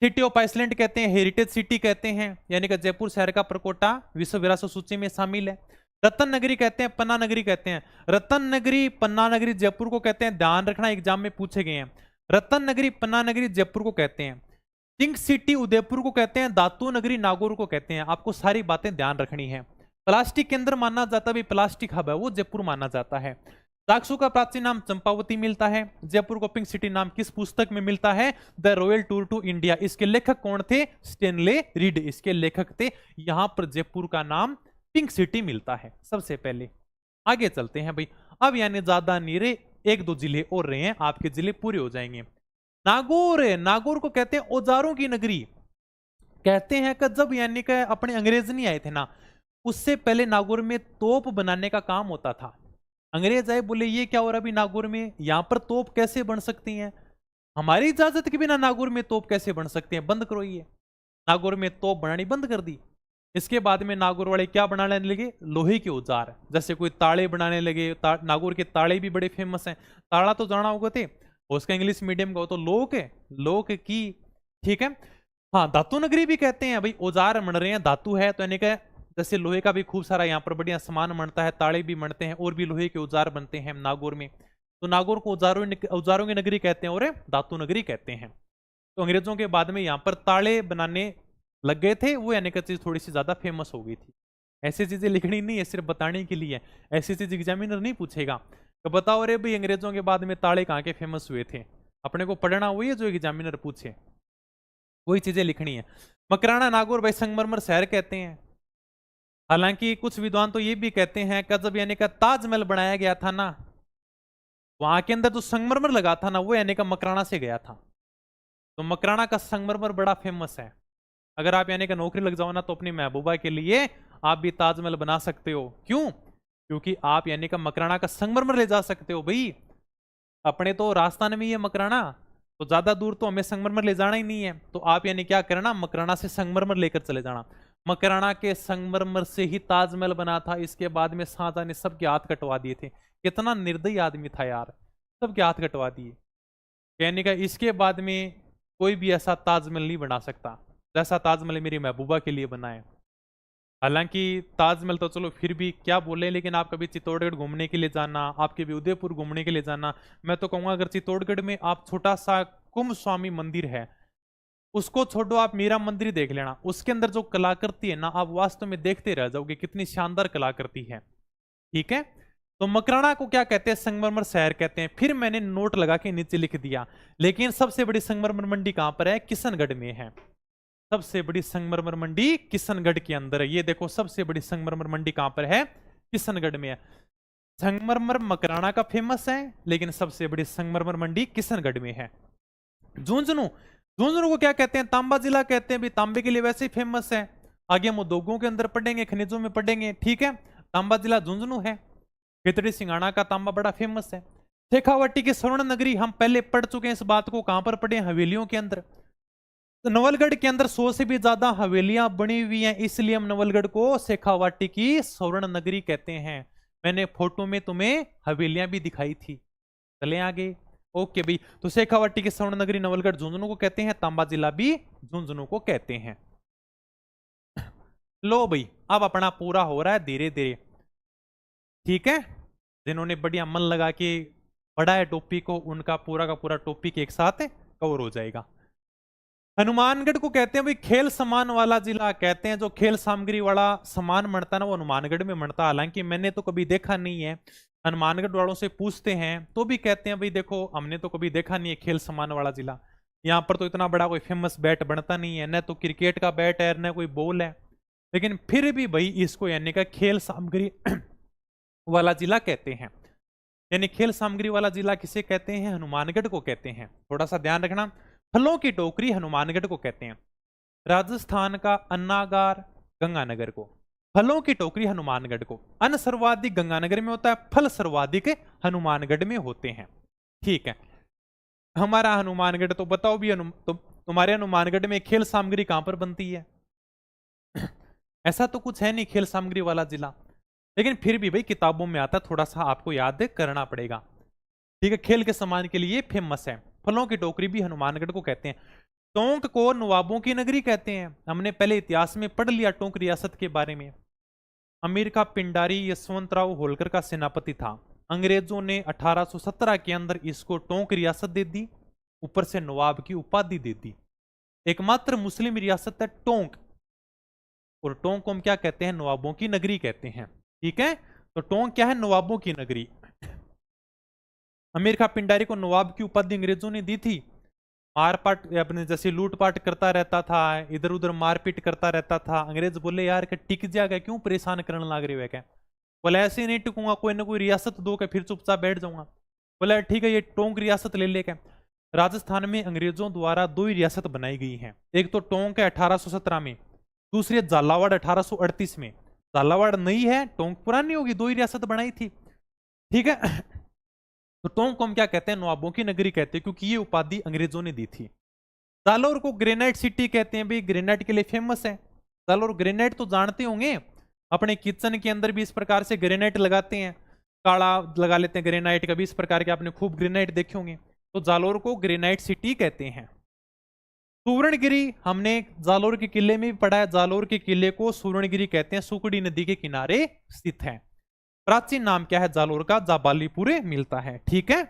सिटी ऑफ आइसलैंड कहते हैं, हेरिटेज सिटी कहते हैं, यानी कि जयपुर शहर का प्रकोटा विश्व विरासत सूची में शामिल है। रतन नगरी कहते हैं, पन्ना नगरी कहते हैं। रतन नगरी, पन्ना नगरी जयपुर को कहते हैं, ध्यान रखना एग्जाम में पूछे गए हैं। रतन नगरी, पन्ना नगरी जयपुर को कहते हैं। पिंक सिटी उदयपुर को कहते हैं, धातु नगरी नागौर को कहते हैं। आपको सारी बातें ध्यान रखनी है। प्लास्टिक केंद्र माना जाता है, प्लास्टिक हब है वो जयपुर माना जाता है। जाक्सू का प्राचीन नाम चंपावती मिलता है। जयपुर को पिंक सिटी नाम किस पुस्तक में मिलता है? The Royal Tour to India. इसके लेखक कौन थे? स्टेनले रीड इसके लेखक थे। यहां पर जयपुर का नाम पिंक सिटी मिलता है सबसे पहले। आगे चलते हैं भाई। अब यानी ज्यादा नीरे, एक दो जिले और रहे हैं, आपके जिले पूरे हो जाएंगे। नागौर, नागौर को कहते हैं औजारों की नगरी। कहते हैं कि जब यानी कि अपने अंग्रेज नहीं आए थे ना, उससे पहले नागौर में तोप बनाने का काम होता था। अंग्रेज आए, बोले ये क्या हो रहा है अभी नागौर में, यहां पर तोप कैसे बन सकती हैं, हमारी इजाजत के बिना नागौर में तोप कैसे बन सकती हैं, बंद करो ये। नागौर में तोप बनानी बंद कर दी। इसके बाद में नागौर वाले क्या बनाने लगे? लोहे के औजार, जैसे कोई ताले बनाने लगे। नागौर के ताले भी बड़े फेमस हैं। ताला तो जाना होगा थे, उसका इंग्लिश मीडियम का हो तो लोक है, लोक की, ठीक है। हाँ, धातु नगरी भी कहते हैं भाई, औजार बन रहे हैं, धातु है तो यानी कि जैसे लोहे का भी खूब सारा यहाँ पर बढ़िया सामान बनता है, ताले भी बनते हैं और भी लोहे के औजार बनते हैं नागौर में। तो नागौर को औजारों की नगरी कहते हैं और धातु नगरी कहते हैं। तो अंग्रेजों के बाद में यहाँ पर ताले बनाने लग गए थे, वो यानी कि चीज थोड़ी सी ज्यादा फेमस हो गई थी। ऐसी चीजें लिखनी नहीं है, सिर्फ बताने के लिए। ऐसी चीज एग्जामिनर नहीं पूछेगा तो बताओ अरे भाई अंग्रेजों के बाद में ताले कहाँ के फेमस हुए थे, अपने को पढ़ना वही है जो एग्जामिनर पूछे, वही चीजें लिखनी है। मकराना नागौर भाई संगमरमर शहर कहते हैं। हालांकि कुछ विद्वान तो ये भी कहते हैं कि जब यानी का ताजमहल बनाया गया था ना, वहां के अंदर जो संगमरमर लगा था ना, वो यानी का मकराना से गया था। तो मकराना का संगमरमर बड़ा फेमस है। अगर आप यानी का नौकरी लग जाओ ना, तो अपनी महबूबा के लिए आप भी ताजमहल बना सकते हो। क्यों? क्योंकि आप यानी का मकराना का संगमरमर ले जा सकते हो भाई। अपने तो राजस्थान में ही है मकराना, तो ज्यादा दूर तो हमें संगमरमर ले जाना ही नहीं है। तो आप यानी क्या करना, मकराना से संगमरमर लेकर चले जाना। मकराना के संगमरमर से ही ताजमहल बना था। इसके बाद में शाहजहां ने सबके हाथ कटवा दिए थे। कितना निर्दयी आदमी था यार, सबके हाथ कटवा दिए। कहने का इसके बाद में कोई भी ऐसा ताजमहल नहीं बना सकता जैसा ताजमहल मेरी महबूबा के लिए बना है। हालांकि ताजमहल तो चलो फिर भी क्या बोले, लेकिन आप कभी चित्तौड़गढ़ घूमने के लिए जाना, आपके भी उदयपुर घूमने के लिए जाना, मैं तो कहूंगा अगर चित्तौड़गढ़ में आप छोटा सा कुंभ स्वामी मंदिर है, उसको छोड़ो, आप मीरा मंदिर देख लेना। उसके अंदर जो कलाकृति है ना, आप वास्तव में देखते रह जाओगे, कितनी शानदार कलाकृति है। ठीक है, तो मकराना को क्या कहते हैं? संगमरमर शहर कहते हैं। फिर मैंने नोट लगा के नीचे लिख दिया, लेकिन सबसे बड़ी संगमरमर मंडी कहां पर है? किशनगढ़ में है। सबसे बड़ी संगमरमर मंडी किशनगढ़ के अंदर है। ये देखो, सबसे बड़ी संगमरमर मंडी कहां पर है? किशनगढ़ में है। संगमरमर मकराना का फेमस है, लेकिन सबसे बड़ी संगमरमर मंडी किशनगढ़ में है। झुंझुनू, झुंझुनू को क्या कहते हैं? तांबा जिला कहते हैं। भी तांबे के लिए वैसे ही फेमस है। आगे हम उद्योगों के अंदर पढ़ेंगे, खनिजों में पढ़ेंगे। ठीक है, तांबा जिला झुंझुनू है। खितड़ी सिंगाना का तांबा बड़ा फेमस है। शेखावाटी की स्वर्ण नगरी, हम पहले पढ़ चुके हैं इस बात को। कहां पर पढ़े? हवेलियों के अंदर। तो नवलगढ़ के अंदर 100 से भी ज्यादा हवेलियां बनी हुई हैं, इसलिए हम नवलगढ़ को शेखावाटी की स्वर्ण नगरी कहते हैं। मैंने फोटो में तुम्हें हवेलियां भी दिखाई थी। चले आगे। ओके भाई, तो शेखावाटी की स्वर्ण नगरी नवलगढ़ झुंझुनू को कहते हैं, तांबा जिला भी झुंझुनू को कहते हैं। लो भाई, अब अपना पूरा हो रहा है धीरे धीरे। ठीक है, जिन्होंने बढ़िया मन लगा के पढ़ा है टॉपिक को, उनका पूरा का पूरा टॉपिक एक साथ कवर हो जाएगा। हनुमानगढ़ को कहते हैं भाई खेल सामान वाला जिला। कहते हैं जो खेल सामग्री वाला सामान बनता है ना, वो हनुमानगढ़ में बनता है। हालांकि मैंने तो कभी देखा नहीं है, हनुमानगढ़ वालों से पूछते हैं तो भी कहते हैं भाई देखो हमने तो कभी देखा नहीं है खेल सामान वाला जिला। यहाँ पर तो इतना बड़ा कोई फेमस बैट बनता नहीं है, न तो क्रिकेट का बैट है न कोई बॉल है, लेकिन फिर भी भाई इसको यानी का खेल सामग्री वाला जिला कहते हैं। यानी खेल सामग्री वाला जिला किसे कहते हैं? हनुमानगढ़ को कहते हैं। थोड़ा सा ध्यान रखना। फलों की टोकरी हनुमानगढ़ को कहते हैं। राजस्थान का अन्नागार गंगानगर को। फलों की टोकरी हनुमानगढ़ को। अन्न सर्वाधिक गंगानगर में होता है, फल सर्वाधिक हनुमानगढ़ में होते हैं। ठीक है, हमारा हनुमानगढ़ तो बताओ भी तुम्हारे हनुमानगढ़ में खेल सामग्री कहां पर बनती है? ऐसा तो कुछ है नहीं खेल सामग्री वाला जिला, लेकिन फिर भी भाई किताबों में आता, थोड़ा सा आपको याद करना पड़ेगा। ठीक है, खेल के सामान के लिए फेमस है। फलों की टोकरी भी हनुमानगढ़ को कहते हैं। टोंक को नवाबों की नगरी कहते हैं। हमने पहले इतिहास में पढ़ लिया टोंक रियासत के बारे में। अमीर का पिंडारी यशवंतराव होलकर का सेनापति था। अंग्रेजों ने 1817 के अंदर इसको टोंक रियासत दे दी, ऊपर से नवाब की उपाधि दे दी। एकमात्र मुस्लिम रियासत है टोंक, और टोंक को हम क्या कहते हैं? नवाबों की नगरी कहते हैं। ठीक है, तो टोंक क्या है? नवाबों की नगरी। अमीर खां पिंडारी को नवाब की उपाधि अंग्रेजों ने दी थी। मारपाट अपने जैसे लूटपाट करता रहता था, इधर उधर मारपीट करता रहता था। अंग्रेज बोले यार क्या टिक जाएगा, क्यों परेशान करने लग रहे हो क्या? बोले ऐसे ही नहीं टिकूंगा, कोई ना कोई रियासत दो क्या, फिर चुपचाप बैठ जाऊंगा। बोले ठीक है, ये टोंक रियासत ले लेके। राजस्थान में अंग्रेजों द्वारा दो ही रियासत बनाई गई हैं, एक तो टोंक है 1817 में, दूसरी झालावाड़ 1838 में। झालावाड़ नई है, टोंक पुरानी होगी, दो ही रियासत बनाई थी। ठीक है, तो टोंक को हम क्या कहते हैं? नवाबों की नगरी कहते हैं, क्योंकि ये उपाधि अंग्रेजों ने दी थी। जालौर को ग्रेनाइट सिटी कहते हैं, भाई ग्रेनाइट के लिए फेमस है। जालौर ग्रेनाइट तो जानते होंगे, अपने किचन के अंदर भी इस प्रकार से ग्रेनाइट लगाते हैं, काड़ा लगा लेते हैं ग्रेनाइट का भी, इस प्रकार के आपने खूब ग्रेनाइट देखे होंगे। तो जालौर को ग्रेनाइट सिटी कहते हैं। सुवर्णगिरी हमने जालौर के किले में भी पढ़ा है, जालौर के किले को सुवर्णगिरी कहते हैं, सुकड़ी नदी के किनारे स्थित है। प्राचीन नाम क्या है जालौर का? जाबालीपुरे मिलता है। ठीक है,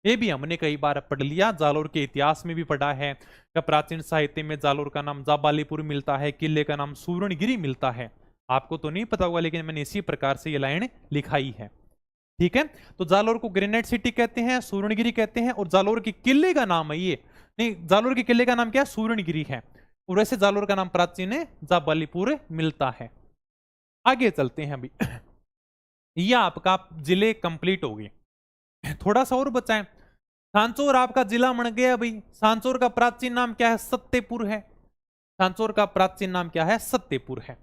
ये भी हमने कई बार पढ़ लिया, जालौर के इतिहास में भी पढ़ा है कि प्राचीन साहित्य में जालौर का नाम जाबालीपुर मिलता है, किले का नाम सुवर्णगिरी मिलता है। आपको तो नहीं पता होगा, लेकिन मैंने इसी प्रकार से ये लाइन लिखाई है। ठीक है, तो जालौर को ग्रेनाइट सिटी कहते हैं, सुवर्णगिरी कहते हैं, और जालौर के किले का नाम है ये, नहीं जालौर के किले का नाम क्या है? सुवर्णगिरी है। और वैसे जालौर का नाम प्राचीन है, जाबालीपुर मिलता है। आगे चलते हैं अभी। ये आपका जिले कंप्लीट हो गए, थोड़ा सा और बचा है। सांचौर आपका जिला बन गया भाई। सांचौर का प्राचीन नाम क्या है? सत्यपुर है। सांचौर का प्राचीन नाम क्या है? सत्यपुर है।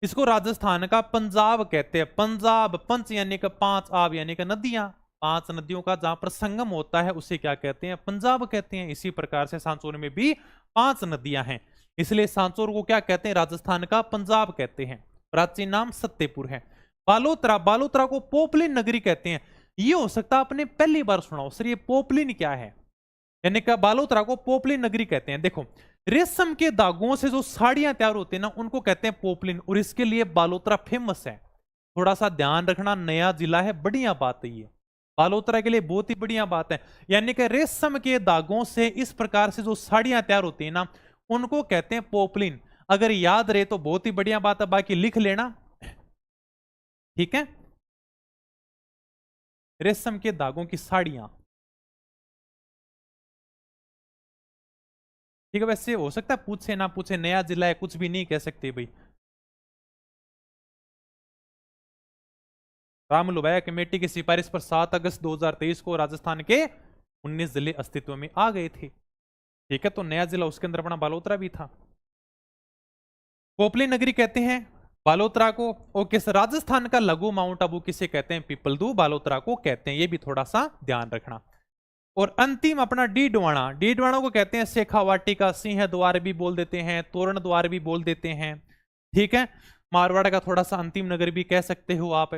इसको राजस्थान का पंजाब कहते हैं। पंजाब, पंच यानी कि पांच, आब यानी कि नदियां, पांच नदियों का जहां पर संगम होता है उसे क्या कहते हैं? पंजाब कहते हैं। इसी प्रकार से सांचौर में भी पांच नदियां हैं, इसलिए सांचौर को क्या कहते हैं? राजस्थान का पंजाब कहते हैं। प्राचीन नाम सत्यपुर है। बालोतरा, बालोतरा को पोपलिन नगरी कहते हैं। ये हो सकता है आपने पहली बार सुना हो, सर ये पोपलिन क्या है? यानी कि बालोतरा को पोपलिन नगरी कहते हैं। देखो, रेशम के धागों से जो साड़ियां तैयार होती है ना, उनको कहते हैं पोपलिन, और इसके लिए बालोतरा फेमस है। थोड़ा सा ध्यान रखना, नया जिला है, बढ़िया बात है ये, बालोतरा के लिए बहुत ही बढ़िया बात है। यानी कि रेशम के धागों से इस प्रकार से जो साड़ियां तैयार होती है ना, उनको कहते हैं पोपलिन। अगर याद रहे तो बहुत ही बढ़िया बात है, बाकी लिख लेना। ठीक है, रेशम के धागों की साड़ियां। ठीक है, वैसे हो सकता है पूछे ना पूछे, नया जिला है, कुछ भी नहीं कह सकते भाई। राम लुभाया कमेटी की सिफारिश पर 7 अगस्त 2023 को राजस्थान के 19 जिले अस्तित्व में आ गए थे। ठीक है, तो नया जिला उसके अंदर अपना बालोतरा भी था। पोपली नगरी कहते हैं बालोतरा को। और किस राजस्थान का लघु माउंट आबू किसे कहते हैं? पीपलदू बालोतरा को कहते हैं। ये भी थोड़ा सा ध्यान रखना। और अंतिम अपना डीडवाणा, डीडवाणा को कहते हैं शेखावाटी का सिंह द्वार भी बोल देते हैं, तोरण द्वार भी बोल देते हैं। ठीक है, मारवाड़ का थोड़ा सा अंतिम नगर भी कह सकते हो आप।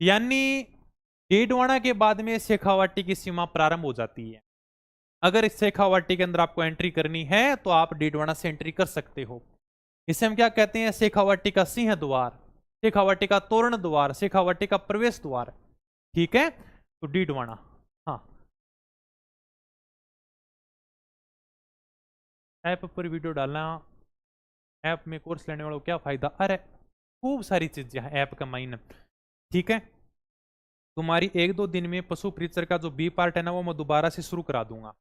यानी डीडवाणा के बाद में शेखावाटी की सीमा प्रारंभ हो जाती है। अगर इस शेखावाटी के अंदर आपको एंट्री करनी है तो आप डीडवाणा से एंट्री कर सकते हो। इसे हम क्या कहते हैं? शेखावाटी का सिंह द्वार, शेखावाटी का तोरण द्वार, शेखावाटी का प्रवेश द्वार। ठीक है, तो डीडवाणा। हाँ, ऐप पर वीडियो डालना, ऐप में कोर्स लेने वालों को क्या फायदा? अरे खूब सारी चीजें हैं ऐप का माइन। ठीक है, तुम्हारी 1-2 दिन में पशु प्रीचर का जो बी पार्ट है ना, वो मैं दोबारा से शुरू करा दूंगा।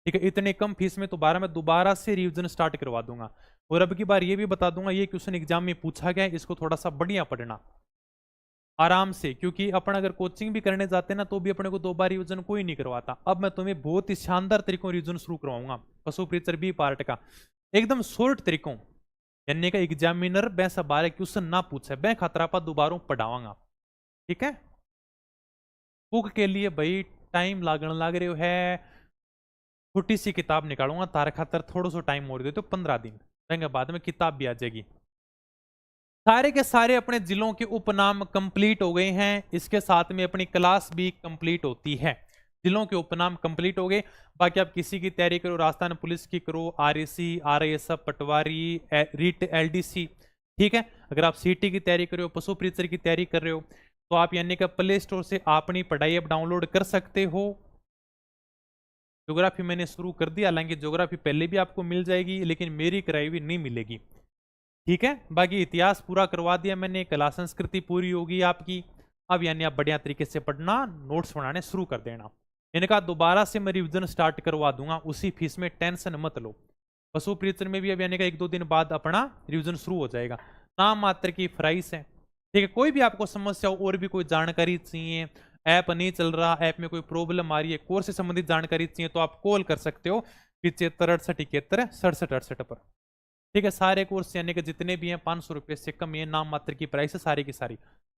ठीक है, इतने कम फीस में मैं दोबारा से रिवीजन स्टार्ट करवा दूंगा। और अब की बार ये भी बता दूंगा, ये क्वेश्चन एग्जाम में पूछा गया है, इसको थोड़ा सा बढ़िया पढ़ना आराम से, क्योंकि अपन अगर कोचिंग भी करने जाते ना तो भी अपने को 2 बार रिवीजन कोई नहीं करवाता। अब मैं तुम्हें बहुत ही शानदार तरीकों रिवीजन शुरू करवाऊंगा पशु प्रीचर बी पार्ट का, एकदम शॉर्ट तरीकों, यानी का एग्जामिनर बैंक बारे क्वेश्चन ना पूछे, बैंक खतरा पर दोबारा पढ़ावांगा। ठीक है, बुक के लिए भाई टाइम लागण लाग रहे हो है, छोटी सी किताब निकालूंगा तारे खातर, थोड़ा सा टाइम और दे तो 15 दिन देंगे, बाद में किताब भी आ जाएगी। सारे के सारे अपने जिलों के उपनाम कंप्लीट हो गए हैं, इसके साथ में अपनी क्लास भी कंप्लीट होती है। जिलों के उपनाम कंप्लीट हो गए। बाकी आप किसी की तैयारी करो, राजस्थान पुलिस की करो, आरएसी, आरएसएफ, पटवारी, रीट, एलडीसी, ठीक है। अगर आप सीटी की तैयारी कर रहे हो, पशु परीक्षर की तैयारी कर रहे हो, तो आप यानी कि प्ले स्टोर से अपनी पढ़ाई ऐप डाउनलोड कर सकते हो। ज्योग्राफी मैंने शुरू कर दिया, हालांकि ज्योग्राफी पहले भी आपको मिल जाएगी, लेकिन मेरी कराई हुई नहीं मिलेगी। ठीक है। बाकी इतिहास पूरा करवा दिया मैंने, कला संस्कृति पूरी होगी आपकी। अब यानी आप बढ़िया तरीके से पढ़ना, नोट्स बनाने शुरू कर देना। इनका दोबारा से मैं रिविजन स्टार्ट करवा दूंगा, उसी फीस में, टेंशन मत लो। पशु परीक्षण में भी अब यानी का 1-2 दिन बाद अपना रिविजन शुरू हो जाएगा। नाम मात्र की प्राइस है। ठीक है। कोई भी आपको समस्या हो और भी कोई जानकारी चाहिए, ऐप नहीं चल रहा, ऐप में कोई प्रॉब्लम आ रही है, कोर्स से संबंधित जानकारी चाहिए, तो आप कॉल कर सकते हो 7568 71 67 पर। ठीक है। सारे कोर्स यानी कि जितने भी हैं 500 रुपये से कम, ये नाम मात्र की प्राइस है सारी की सारी।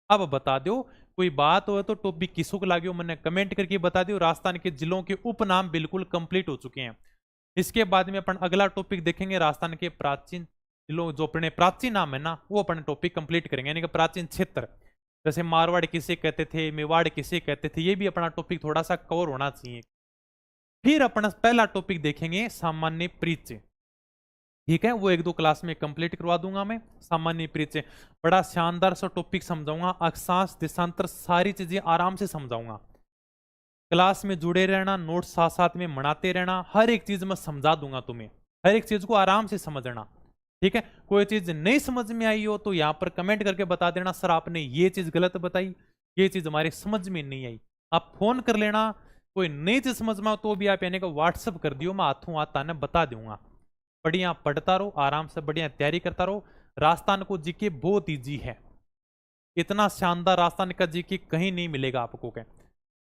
अब बता दो, कोई बात हो तो टॉपिक किसों को लागे मैंने कमेंट करके बता दियो। राजस्थान के जिलों के उपनाम बिल्कुल कंप्लीट हो चुके हैं। इसके बाद में अपन अगला टॉपिक देखेंगे, राजस्थान के प्राचीन जिलों, जो अपने प्राचीन नाम है ना, वो अपन टॉपिक कंप्लीट करेंगे, यानी कि प्राचीन क्षेत्र, जैसे मारवाड़ किसे कहते थे, मेवाड़ किसे कहते थे, ये भी अपना टॉपिक थोड़ा सा कवर होना चाहिए। फिर अपना पहला टॉपिक देखेंगे सामान्य परिचय। ठीक है। वो 1-2 क्लास में कंप्लीट करवा दूंगा मैं। सामान्य परिचय बड़ा शानदार सा टॉपिक समझाऊंगा, अक्षांश देशांतर सारी चीजें आराम से समझाऊंगा। क्लास में जुड़े रहना, नोट्स साथ साथ में मनाते रहना, हर एक चीज मैं समझा दूंगा तुम्हें, हर एक चीज को आराम से समझना। ठीक है। कोई चीज नहीं समझ में आई हो तो यहाँ पर कमेंट करके बता देना, सर आपने ये चीज गलत बताई, ये चीज हमारे समझ में नहीं आई। आप फोन कर लेना, कोई नई चीज समझ में हो तो भी आप यानी कि व्हाट्सअप कर दियो, मैं हाथों हाथ आने बता दूंगा। बढ़िया पढ़ता रहो, आराम से बढ़िया तैयारी करता रहो। राजस्थान को जीके बहुत इजी है, इतना शानदार राजस्थान का जीके कहीं नहीं मिलेगा आपको के।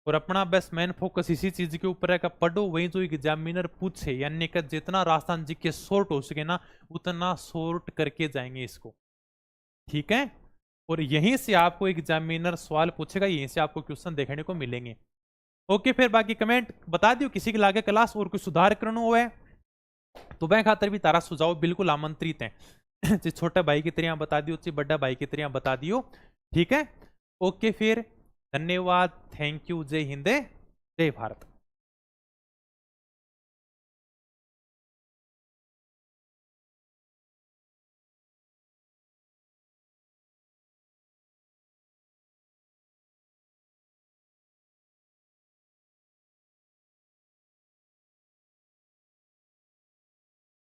और अपना बस मेन फोकस इसी चीज के ऊपर है कि पढ़ो, वही जो एग्जामिनर पूछे, यानी कि जितना राजस्थान जीके शॉर्ट हो सके ना, उतना शॉर्ट करके जाएंगे इसको। ठीक है। और यहीं से आपको एग्जामिनर सवाल पूछेगा, यहीं से आपको क्वेश्चन देखने को मिलेंगे। ओके। फिर बाकी कमेंट बता दियो किसी के लागे क्लास और कुछ सुधार करना हुआ है तो वह खातर भी तारा सुझाव बिल्कुल आमंत्रित है। छोटे भाई की तरह बता दियो, बड़ा भाई की तरह बता दियो। ठीक है। ओके। फिर धन्यवाद, थैंक यू, जय हिंद, जय भारत।